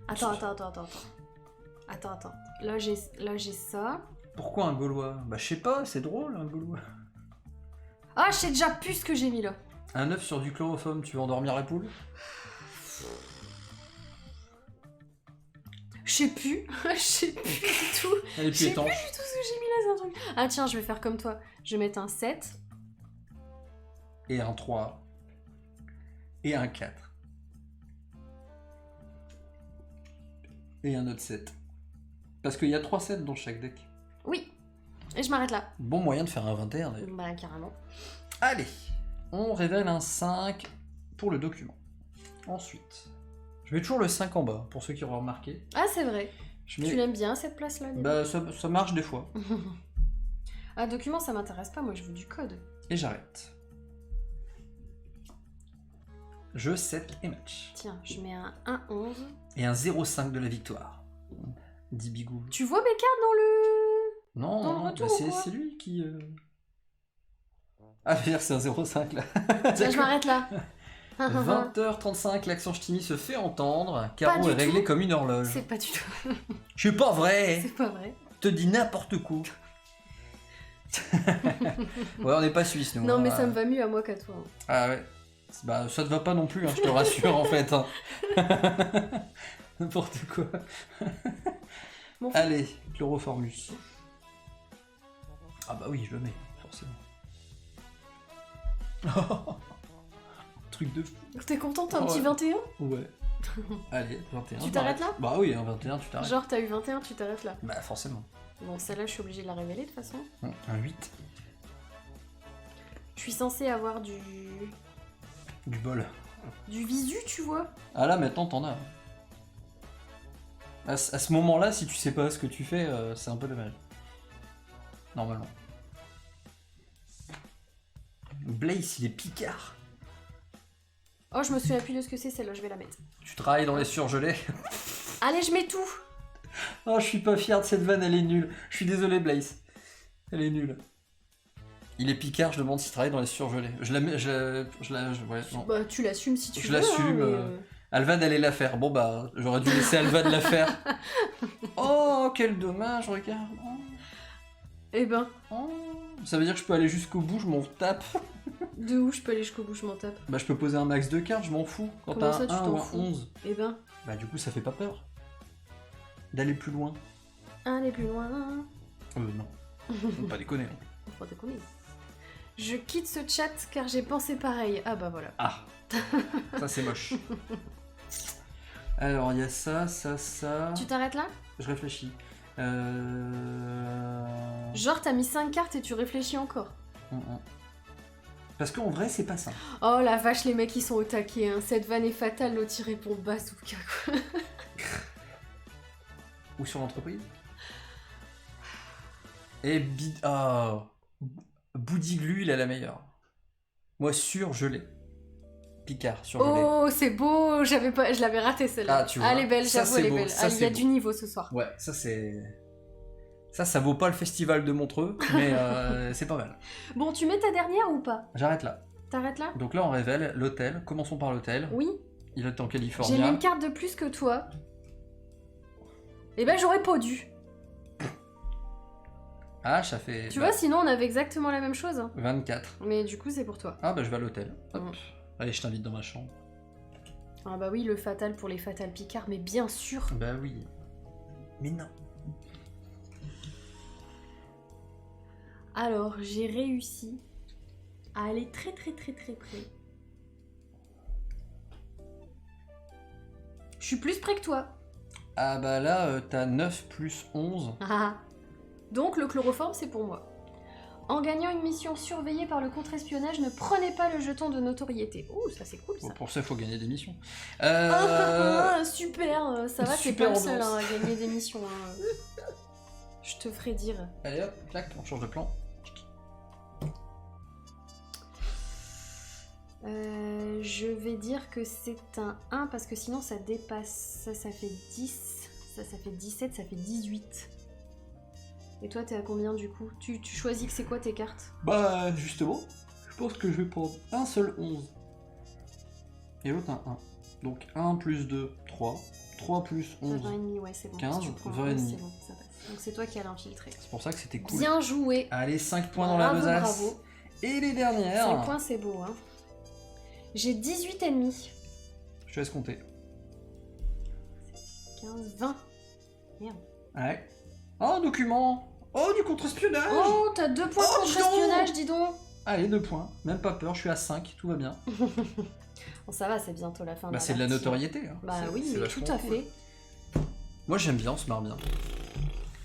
Attends. Attends. Là j'ai ça. Pourquoi un Gaulois? Bah, je sais pas, c'est drôle, un Gaulois. Ah, je sais déjà plus ce que j'ai mis là. Un œuf sur du chloroforme, tu veux endormir la poule? Je sais plus. Je sais plus du tout. Elle est Je plus sais plus étanche. du tout ce que j'ai mis là, c'est un truc. Ah tiens, je vais faire comme toi. Je vais mettre un 7. Et un 3. Et un 4. Et un autre 7. Parce qu'il y a 3 7 dans chaque deck. Oui. Et je m'arrête là. Bon moyen de faire un 21 d'ailleurs. Bah carrément. Allez, on révèle un 5 pour le document. Ensuite, je mets toujours le 5 en bas, pour ceux qui auront remarqué. Ah c'est vrai. Je Tu mets... l'aimes bien cette place là? Bah ça marche des fois. Ah document ça m'intéresse pas, moi je veux du code. Et j'arrête. Je 7 et match. Tiens, je mets un 1-11. Et un 0,5 de la victoire. 10 bigou. Tu vois mes cartes dans le... Non, Dans le non, retour bah, ou quoi c'est lui qui... Ah, je veux dire, c'est un 0,5 là. Tiens, je m'arrête là. 20h35, l'accent ch'timi se fait entendre. Caro du est réglé tout. comme une horloge. C'est pas du tout. Je suis pas vrai. C'est pas vrai. Je te dis n'importe quoi. Ouais, on n'est pas suisse, nous. Non hein. mais ça me va mieux à moi qu'à toi. Hein. Ah ouais. Bah, ça te va pas non plus, hein, je te rassure en fait. Hein. N'importe quoi. Bon. Allez, chloroformus. Ah bah oui, je le mets, forcément. Truc de fou. T'es content, t'as un Ouais. petit 21? Ouais. Allez, 21. Tu je t'arrêtes m'arrête. là? Bah oui, un 21, tu t'arrêtes. Genre t'as eu 21, tu t'arrêtes là. Bah forcément. Bon celle-là je suis obligée de la révéler de toute façon. Un 8. Je suis censée avoir du Du bol. visu tu vois. Ah là, maintenant, t'en as. À ce moment-là, si tu sais pas ce que tu fais, c'est un peu dommage. Normalement. Blaze, il est picard. Oh je me souviens plus de ce que c'est celle-là, je vais la mettre. Tu travailles dans les surgelés. Allez, je mets tout. Oh, je suis pas fier de cette vanne, elle est nulle. Je suis désolé, Blaze. Elle est nulle. Il est Picard, je demande s'il travaille dans les surgelés. Ouais, non. Bah, tu l'assumes si tu Je veux. l'assume. Hein, Alvan allait la faire. Bon bah, j'aurais dû laisser Alvan la faire. Oh, quel dommage, regarde. Oh. Eh ben, Oh. Ça veut dire que je peux aller jusqu'au bout, je m'en tape. de où je peux aller jusqu'au bout, je m'en tape. Bah, je peux poser un max de cartes, je m'en fous. Quand Comment t'as ça, tu un 1 t'en ou un fous 11, Eh ben, bah, du coup, ça fait pas peur. D'aller plus loin. allez plus loin. Non. Faut pas déconner. Hein. Faut déconner. Je quitte ce chat car j'ai pensé pareil. Ah bah voilà. Ah. Ça, c'est moche. Alors, il y a ça. Tu t'arrêtes là? Je réfléchis. Genre, t'as mis 5 cartes et tu réfléchis encore. Parce qu'en vrai, c'est pas ça. Oh la vache, les mecs ils sont au taquet. Hein. Cette vanne est fatale, l'autre il répond bazooka quoi. Ou sur l'entreprise. Et Boudiglu, il a la meilleure. Moi, surgelé. Picard, surgelé. Oh, c'est beau, je l'avais raté celle-là. Ah, tu vois. Elle est belle, Ça, j'avoue, c'est elle est beau. belle. Ça, Ah, il y c'est a beau. du niveau ce soir. Ouais, ça c'est... Ça vaut pas le festival de Montreux, mais c'est pas mal. Bon, tu mets ta dernière ou pas? J'arrête là. T'arrêtes là? Donc là, on révèle l'hôtel. Commençons par l'hôtel. Oui. Il est en J'ai mis Californie. une carte de plus que toi. Eh ben, j'aurais pas dû. Ah, ça fait... Tu vois, sinon on avait exactement la même chose. Hein. 24. Mais du coup, c'est pour toi. Ah, bah je vais à l'hôtel. Hop. Mm. Allez, je t'invite dans ma chambre. Ah bah oui, le fatal pour les fatales Picard, mais bien sûr. Bah oui. Mais non. Alors, j'ai réussi à aller très très très très près. Je suis plus près que toi. Ah bah là, t'as 9 plus 11. Ah. Donc le chloroforme, c'est pour moi. En gagnant une mission surveillée par le contre-espionnage, ne prenez pas le jeton de notoriété. Ouh, ça c'est cool ça. Bon, pour ça, il faut gagner des missions. Super, ça va, t'es super pas le seul ambiance. à gagner des missions. Hein. Je te ferai dire. Allez hop, clac, on change de plan. Je vais dire que c'est un 1 parce que sinon ça dépasse. Ça fait 10. Ça fait 17, ça fait 18. Et toi, t'es à combien du coup? Tu choisis que c'est quoi tes cartes? Bah, justement, je pense que je vais prendre un seul 11. Et l'autre un 1. Donc 1 plus 2, 3. 3 plus 11. 20 et demi, ouais, c'est bon. 15, Si tu prends 20 et un 11, demi. c'est bon, ça passe. Donc c'est toi qui as l'infiltré. C'est pour ça que c'était cool. Bien joué. Allez, 5 points dans la Bravo, besace. bravo. Et les dernières. 5 points, c'est beau, hein. J'ai 18 ennemis. Je te laisse compter. 15, 20. Merde. Ouais. Oh, un document. Oh, du contre-espionnage. Oh, t'as 2 points Oh, contre dis donc. espionnage, dis donc. Allez, 2 points. Même pas peur, je suis à 5, tout va bien. Bon, ça va, c'est bientôt la fin Bah, de c'est de la partie. notoriété. Hein. Bah C'est- oui, c'est mais vachement tout à cool. fait. Moi, j'aime bien, on se marre bien.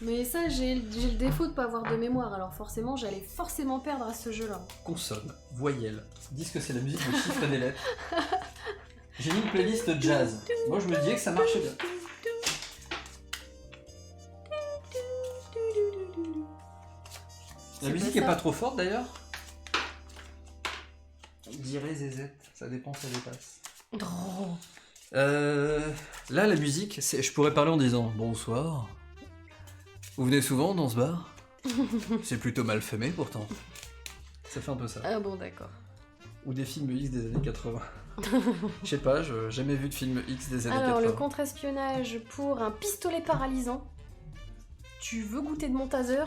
Mais ça, j'ai le défaut de pas avoir de mémoire, alors forcément, j'allais forcément perdre à ce jeu-là. Consonne, voyelle, disent que c'est la musique des chiffres et des lettres. J'ai mis une playlist jazz. Moi, je me disais que ça marchait bien. La C'est musique pas est ça. pas trop forte d'ailleurs. Je dirais zézette, ça dépend, ça dépasse. Oh. Là, la musique, je pourrais parler en disant bonsoir. Vous venez souvent dans ce bar? C'est plutôt mal famé pourtant. Ça fait un peu ça. Ah bon, d'accord. Ou des films X des années 80. Je sais pas, j'ai jamais vu de film X des années Alors, 80. le contre-espionnage pour un pistolet paralysant. Tu veux goûter de mon taser?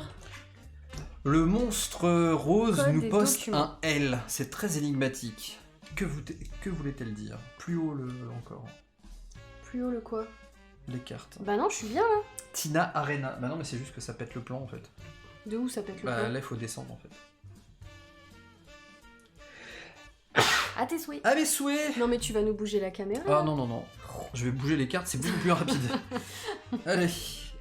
Le monstre rose Code nous des poste documents. un L. C'est très énigmatique. Que voulait-elle dire? Plus haut encore. Plus haut le quoi? Les cartes. Bah non, je suis bien là. Tina Arena. Bah non, mais c'est juste que ça pète le plan en fait. De où ça pète le Bah plan? là, il faut descendre en fait. À tes souhaits. Ah, mes souhaits! Non mais tu vas nous bouger la caméra. Ah non, non, non. Je vais bouger les cartes, c'est beaucoup plus rapide. Allez,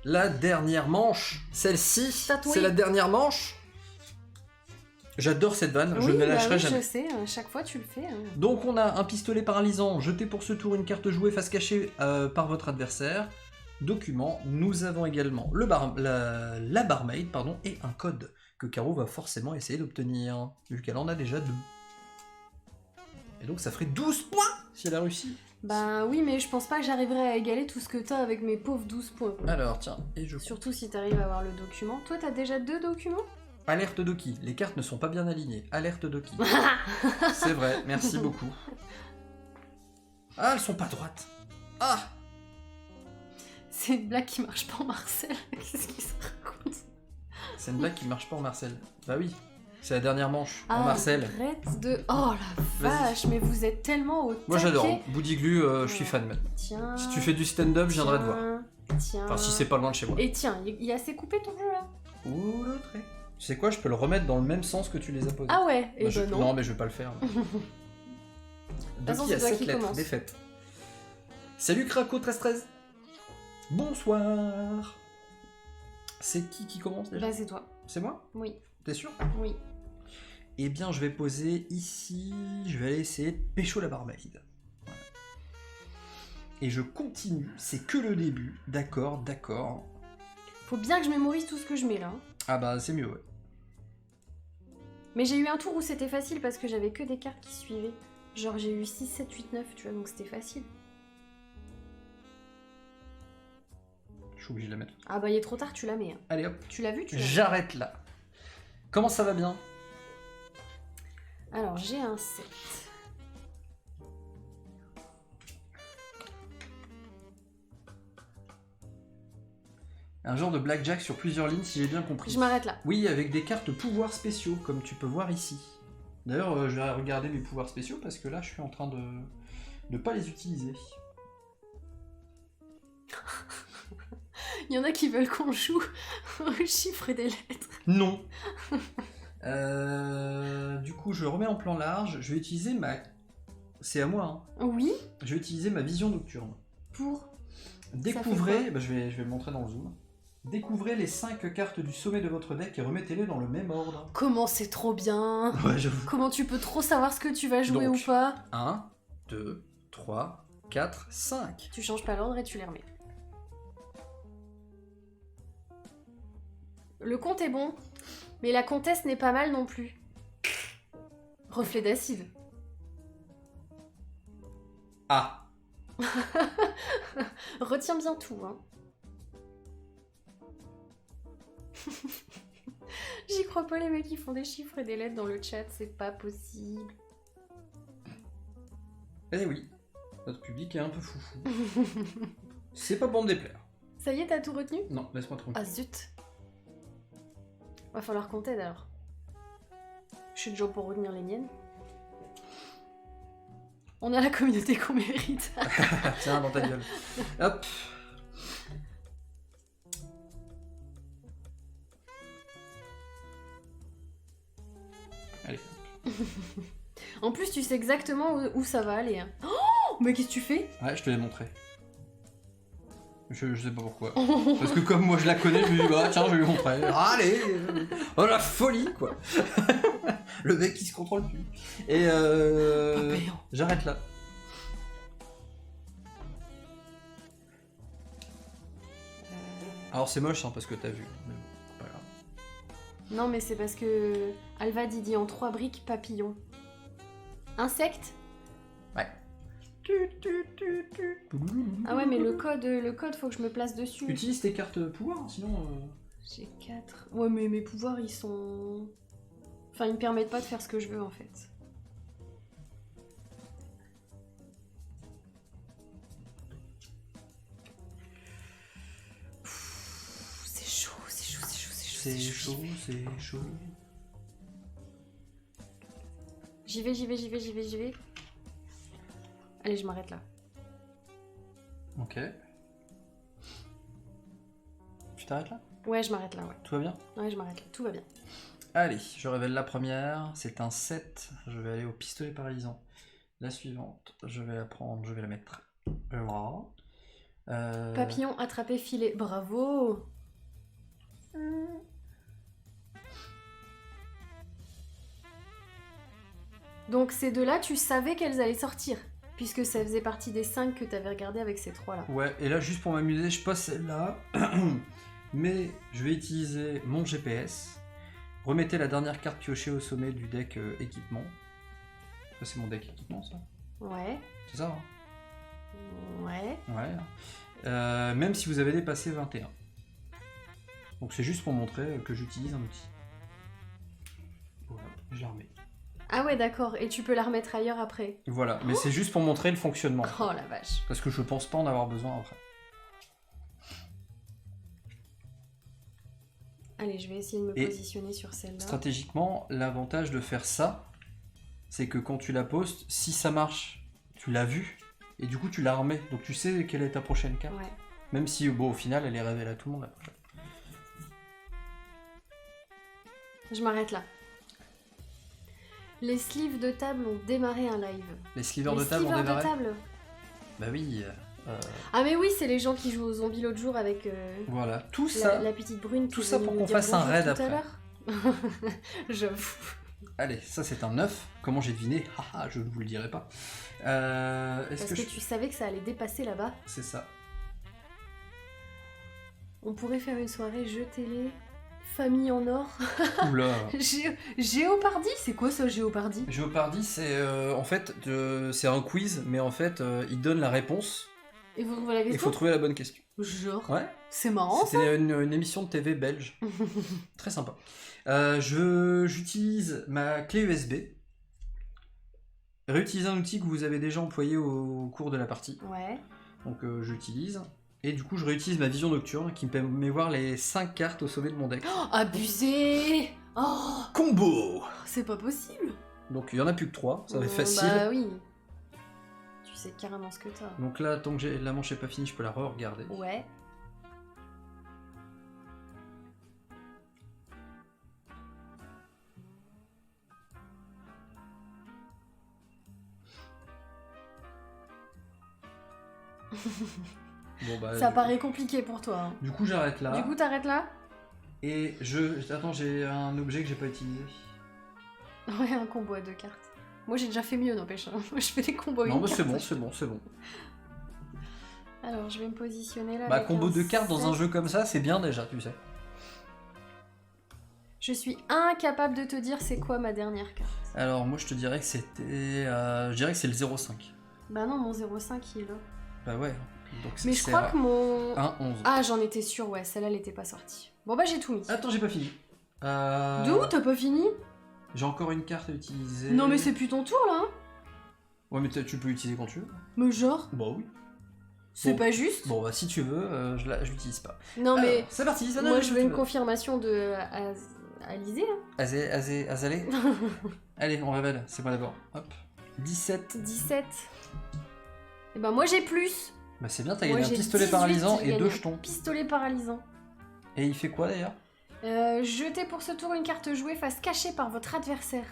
la dernière manche. Celle-ci, Tatoué. c'est la dernière manche. J'adore cette vanne, je Oui, ne la bah lâcherai oui, jamais. je sais, à chaque fois tu le fais. Hein. Donc on a un pistolet paralysant, jeté pour ce tour une carte jouée face cachée par votre adversaire. Document, nous avons également la barmaid pardon, et un code que Caro va forcément essayer d'obtenir, vu qu'elle en a déjà 2. Et donc ça ferait 12 points si elle a réussi. Bah oui, mais je pense pas que j'arriverai à égaler tout ce que t'as avec mes pauvres 12 points. Alors, tiens, et je... Surtout si t'arrives à avoir le document. Toi, t'as déjà 2 documents? Alerte Doki, les cartes ne sont pas bien alignées. Alerte Doki. C'est vrai, merci beaucoup. Ah, elles sont pas droites. Ah! C'est une blague qui marche pas en Marcel. Qu'est-ce qu'il se raconte? C'est une blague qui marche pas en Marcel. Bah oui, c'est la dernière manche, en Marcel. Arrête de... Oh la vache, mais vous êtes tellement au Moi taquet. j'adore, Boudiglu, je suis fan maintenant. Tiens... Si tu fais du stand-up, je viendrai te voir. Tiens... Enfin, si c'est pas loin de chez moi. Et tiens, il y a assez coupé ton jeu là? Ouh, le trait. Tu sais quoi, je peux le remettre dans le même sens que tu les as posés. Ah ouais, et Bah, ben non. Non, mais je vais pas le faire. façon, Doki c'est a toi 7 qui lettres, commence. défaite. Salut Kraco 1313. Bonsoir. C'est qui commence déjà? Bah c'est toi. C'est moi? Oui, T'es sûr? oui. Eh bien, je vais poser ici. Je vais aller essayer de pécho la barmaid. Voilà. Et je continue. C'est que le début. D'accord, d'accord. Faut bien que je mémorise tout ce que je mets là. Hein. Ah bah, c'est mieux, ouais. Mais j'ai eu un tour où c'était facile parce que j'avais que des cartes qui suivaient. Genre j'ai eu 6, 7, 8, 9, tu vois, donc c'était facile. Je suis obligé de la mettre. Ah bah il est trop tard, tu la mets. Hein. Allez hop. Tu l'as vu, tu l'as vu. J'arrête là. Comment ça va bien? Alors j'ai un 7. Un genre de blackjack sur plusieurs lignes, si j'ai bien compris. Je m'arrête là. Oui, avec des cartes pouvoirs spéciaux, comme tu peux voir ici. D'ailleurs, je vais regarder mes pouvoirs spéciaux parce que là, je suis en train de pas les utiliser. Il y en a qui veulent qu'on joue aux chiffres et des lettres. Non. Du coup, je remets en plan large. Je vais utiliser ma... C'est à moi, hein. Oui, Je vais utiliser ma vision nocturne. pour... Découvrez... Bah, je vais le montrer dans le zoom. Découvrez les 5 cartes du sommet de votre deck et remettez-les dans le même ordre. Comment c'est trop bien. Ouais, j'avoue. Comment tu peux trop savoir ce que tu vas jouer Donc. ou pas. 1, 2, 3, 4, 5. Tu changes pas l'ordre et tu les remets. Le compte est bon, mais la comtesse n'est pas mal non plus. Reflet d'acide. Ah. Retiens bien tout, hein. J'y crois pas les mecs qui font des chiffres et des lettres dans le chat, c'est pas possible. Eh oui, notre public est un peu foufou. C'est pas pour me déplaire. Ça y est, t'as tout retenu? Non, laisse-moi tranquille. Ah zut. Va falloir qu'on t'aide alors. Je suis déjà pour retenir les miennes. On a la communauté qu'on mérite. Tiens, dans ta gueule. Hop. Allez. En plus, tu sais exactement où ça va aller. Hein. Oh, mais qu'est-ce que tu fais? Ouais, je te l'ai montré. Je sais pas pourquoi. Parce que comme moi je la connais, je me dis, bah tiens, je vais lui montrer. Allez. Oh la folie, quoi. Le mec qui se contrôle plus. Et j'arrête là. Alors c'est moche, hein, parce que t'as vu. Mais bon, c'est pas grave. Non, mais c'est parce que Alvad il dit en 3 briques papillon. Insecte? Ouais. Ah ouais, mais le code, faut que je me place dessus. Utilise tes cartes pouvoir, sinon... J'ai 4. Ouais, mais mes pouvoirs, ils sont... Enfin, ils me permettent pas de faire ce que je veux, en fait. C'est chaud, c'est chaud, c'est chaud, c'est chaud. C'est chaud, c'est chaud. J'y vais, j'y vais, j'y vais, j'y vais, j'y vais. Allez, je m'arrête là. Ok. Tu t'arrêtes là? Ouais, je m'arrête là, ouais. Tout va bien? Ouais, je m'arrête là. Tout va bien. Allez, je révèle la première. C'est un 7. Je vais aller au pistolet paralysant. La suivante, je vais la prendre, je vais la mettre. Voilà. Papillon attrapé filet. Bravo! Donc ces deux-là, tu savais qu'elles allaient sortir, puisque ça faisait partie des 5 que t'avais regardé avec ces 3-là. Ouais, et là, juste pour m'amuser, je pose celle-là. Mais je vais utiliser mon GPS. Remettez la dernière carte piochée au sommet du deck équipement. Ça, c'est mon deck équipement, ça. Ouais. C'est ça, hein? Ouais. Ouais. Même si vous avez dépassé 21. Donc c'est juste pour montrer que j'utilise un outil. Voilà, je la remets. Ah ouais, d'accord. Et tu peux la remettre ailleurs après. Voilà, mais c'est juste pour montrer le fonctionnement. Oh la vache. Parce que je pense pas en avoir besoin après. Allez, je vais essayer de me Et positionner sur celle-là. Stratégiquement, l'avantage de faire ça, c'est que quand tu la postes, si ça marche, tu l'as vu, et du coup tu la remets. Donc tu sais quelle est ta prochaine carte. Ouais. Même si, bon, au final, elle est révélée à tout le monde après. Je m'arrête là. Les sleeves de table ont démarré un live. Les slivers de Les table ont sleevers de démarré. table. Bah oui. Ah mais oui, c'est les gens qui jouent aux zombies l'autre jour avec Voilà, tout ça. la petite brune. tout qui ça venait pour nous qu'on dire fasse un bonjour raid tout à après. l'heure. J'avoue. Allez, ça c'est un 9. Comment j'ai deviné? Haha, je ne vous le dirai pas. Est-ce Parce que tu savais que ça allait dépasser là-bas. C'est ça. On pourrait faire une soirée jeux télé, famille en or. Oula. Géopardy, c'est quoi ça, Géopardy? Géopardy, c'est en fait, c'est un quiz, mais en fait, il donne la réponse. Et vous trouvez la Il question? faut trouver la bonne question. Genre, Ouais. c'est marrant ça. C'était une émission de TV belge. Très sympa. J'utilise ma clé USB. Réutiliser un outil que vous avez déjà employé au cours de la partie. Ouais. Donc j'utilise. Et du coup, je réutilise ma vision nocturne qui me permet de voir les 5 cartes au sommet de mon deck. Oh, abusé. Oh, Combo! c'est pas possible. Donc il y en a plus que 3, ça va être facile. Bah oui. Tu sais carrément ce que t'as. Donc là, tant que la manche est pas finie, je peux la re-regarder. Ouais. Bon, bah, Ça paraît compliqué pour toi. Hein. Du coup, j'arrête là. Du coup, t'arrêtes là? Et Attends, j'ai un objet que j'ai pas utilisé. Ouais, un combo à 2 cartes. Moi, j'ai déjà fait mieux, n'empêche. Hein. Moi, je fais des combos à Non, une bah c'est carte. bon, c'est bon. Alors, je vais me positionner là. Bah, avec combo un de cartes dans un 7. jeu comme ça, c'est bien déjà, tu sais. Je suis incapable de te dire c'est quoi ma dernière carte. Alors, moi, je te dirais que c'était. Je dirais que c'est le 0,5. Bah non, mon 0,5 il est là. Bah ouais. Donc, Mais je crois que mon... 1, 11. Ah, j'en étais sûre, ouais, celle-là, elle était pas sortie. Bon bah j'ai tout mis. Attends, j'ai pas fini. De où t'as pas fini? J'ai encore une carte à utiliser. Non mais c'est plus ton tour là. Hein. Ouais, mais tu peux l'utiliser quand tu veux. Mais genre, Bah oui. c'est Bon. pas juste. Bon, bah si tu veux, je l'utilise pas. Non mais Alors, c'est parti, ça moi donne, je veux une confirmation de Alizé. Hein. Azalé. Allez, on révèle. C'est moi d'abord. Hop. 17. 17. Et ben moi j'ai plus. Bah c'est bien, t'as Moi, gagné un j'ai pistolet 18, paralysant j'ai et gagné 2 un jetons. Pistolet paralysant. Et il fait quoi d'ailleurs? Jetez pour ce tour une carte jouée face cachée par votre adversaire.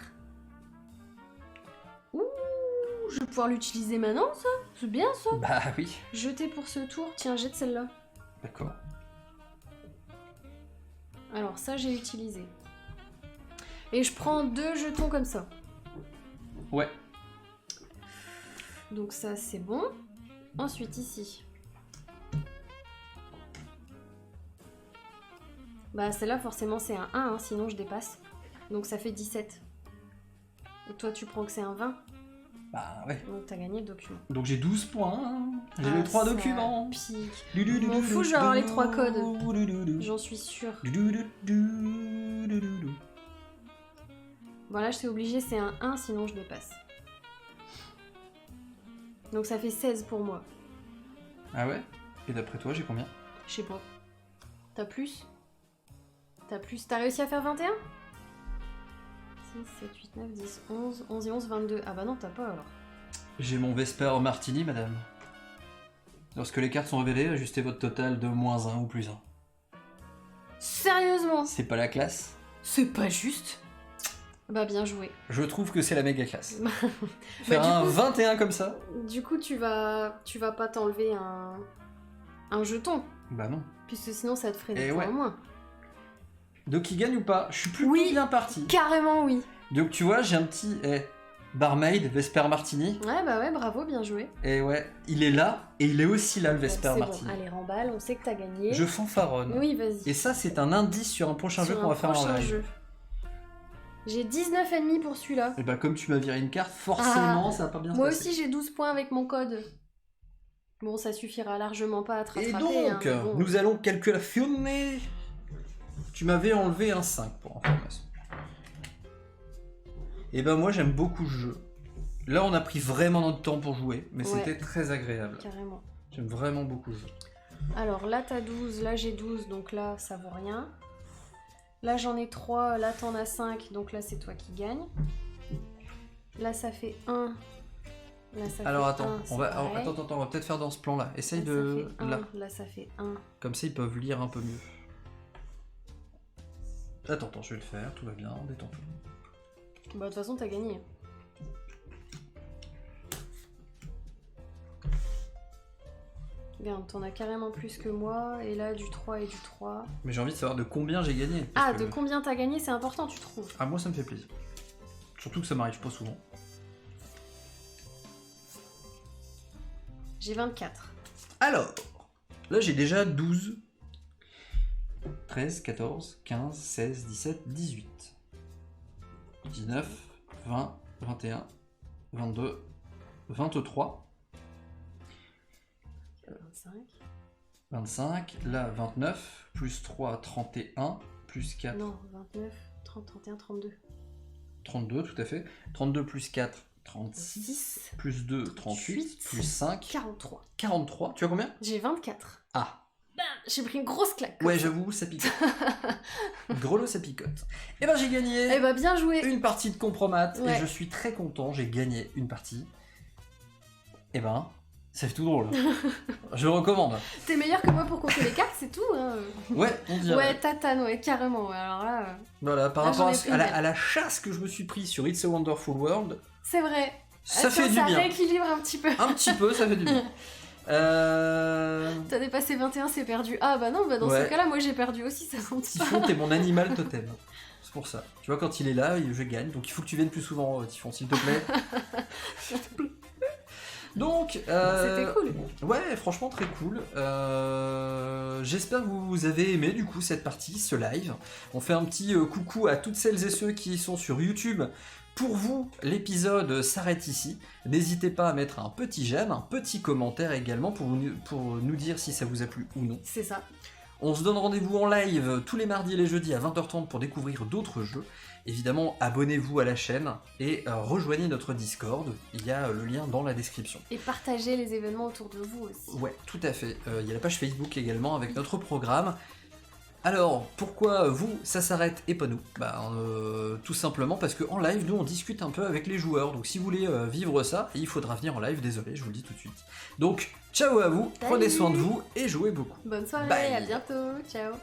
Ouh, je vais pouvoir l'utiliser maintenant ça. C'est bien ça. Bah oui. Jetez pour ce tour. Tiens, jette celle-là. D'accord. Alors ça j'ai utilisé. Et je prends 2 jetons comme ça. Ouais. Donc ça c'est bon. Ensuite ici. Bah celle-là forcément c'est un 1, hein, sinon je dépasse. Donc ça fait 17. Et toi tu prends que c'est un 20. Bah ouais. Donc t'as gagné le document. Donc j'ai 12 points. Hein. J'ai Ah, les 3 ça documents. pique. Je m'en fous, je vais avoir les 3 codes. J'en suis sûre. Voilà, je suis obligée, c'est un 1, sinon je dépasse. Donc ça fait 16 pour moi. Ah ouais? Et d'après toi, j'ai combien? Je sais pas. T'as plus? T'as plus? T'as réussi à faire 21? 6, 7, 8, 9, 10, 11, 11 et 11, 22. Ah bah non, t'as pas alors. J'ai mon Vesper Martini, madame. Lorsque les cartes sont révélées, ajustez votre total de -1 ou +1. Sérieusement? C'est pas la classe? C'est pas juste. Bah bien joué. Je trouve que c'est la méga classe. Bah, Faire du un coup- 21 comme ça? Du coup, tu vas pas t'enlever un jeton, Bah non. puisque sinon ça te ferait Eh des points ouais. en moins. Donc il gagne ou pas? Je suis plutôt Oui. bien parti. Carrément oui. Donc tu vois, j'ai un petit barmaid, Vesper Martini. Ouais, bah ouais, bravo, bien joué. Et ouais, il est là, et il est aussi là, le Donc, Vesper c'est bon. Martini. Allez, remballe, on sait que t'as gagné. Je fanfaronne. Oui, vas-y. Et ça, c'est un indice sur un prochain Sur jeu un qu'on va faire en prochain live. jeu. J'ai 19 ennemis pour celui-là. Et bah comme tu m'as viré une carte, forcément Ah, ça va pas bien se Moi passer. aussi, j'ai 12 points avec mon code. Bon, ça suffira largement pas à te Et rattraper. donc, hein, bon. nous allons calculationner. Tu m'avais enlevé un 5 pour information. Et ben moi j'aime beaucoup ce jeu. Là on a pris vraiment notre temps pour jouer, mais Ouais. c'était très agréable. Carrément. J'aime vraiment beaucoup ce jeu. Alors là, t'as 12, là j'ai 12, donc là, ça vaut rien. Là, j'en ai 3, là, t'en as 5, donc là, c'est toi qui gagne. Là, ça fait 1. Là, ça Alors fait attends, 1, on va, c'est pareil. attends, on va peut-être faire dans ce plan-là. Essaye Là, de... ça fait 1, Là, là, ça fait 1. comme ça ils peuvent lire un peu mieux. Attends, je vais le faire, tout va bien, détends-toi. Bah, de toute façon, t'as gagné. Regarde, t'en as carrément plus que moi, et là, du 3 et du 3. Mais j'ai envie de savoir de combien j'ai gagné. parce Ah, que- de combien t'as gagné, c'est important, tu trouves? Ah moi ça me fait plaisir. Surtout que ça m'arrive pas souvent. J'ai 24. Alors, là j'ai déjà 12, 13, 14, 15, 16, 17, 18, 19, 20, 21, 22, 23, 25. 25, là 29, plus 3, 31, plus 4, Non, 29, 30, 31, 32. 32 tout à fait, 32 plus 4, 36, 6, plus 2, 38, plus 5, 43. 43, tu as combien? J'ai 24. Ah, J'ai pris une grosse claque. ouais j'avoue, ça picote. Grelot, ça picote. Et ben j'ai gagné Eh bah, bien joué. une partie de compromat Ouais. et je suis très content, j'ai gagné une partie. Et ben, ça fait tout drôle. Je le recommande. T'es meilleur que moi pour compter les cartes, c'est tout. Hein. Ouais, on dirait. Ouais, tatane, ouais, carrément. Ouais. Alors là, Voilà, par Là, rapport j'en ai pris une belle. à la chasse que je me suis pris sur It's a Wonderful World, c'est vrai. ça Attends, fait du ça bien. rééquilibre un petit peu. Un petit peu, ça fait du bien. T'as dépassé 21, c'est perdu. Ah bah non, bah dans Ouais. ce cas-là, moi j'ai perdu aussi, ça compte pas. Typhon, t'es mon animal totem. C'est pour ça. Tu vois, quand il est là, je gagne. Donc il faut que tu viennes plus souvent, Typhon, s'il te plaît. Donc, C'était cool. ouais, franchement très cool. J'espère que vous avez aimé du coup cette partie, ce live. On fait un petit coucou à toutes celles et ceux qui sont sur YouTube. Pour vous, l'épisode s'arrête ici. N'hésitez pas à mettre un petit j'aime, un petit commentaire également pour nous dire si ça vous a plu ou non. C'est ça. On se donne rendez-vous en live tous les mardis et les jeudis à 20h30 pour découvrir d'autres jeux. Évidemment, abonnez-vous à la chaîne et rejoignez notre Discord. Il y a le lien dans la description. Et partagez les événements autour de vous aussi. Ouais, tout à fait. Il y a la page Facebook également avec notre programme. Alors, pourquoi vous, ça s'arrête et pas nous? Tout simplement parce qu'en live, nous, on discute un peu avec les joueurs. Donc si vous voulez vivre ça, il faudra venir en live, désolé, je vous le dis tout de suite. Donc, ciao à vous, prenez soin de vous et jouez beaucoup. Bonne soirée, Bye. à bientôt, ciao.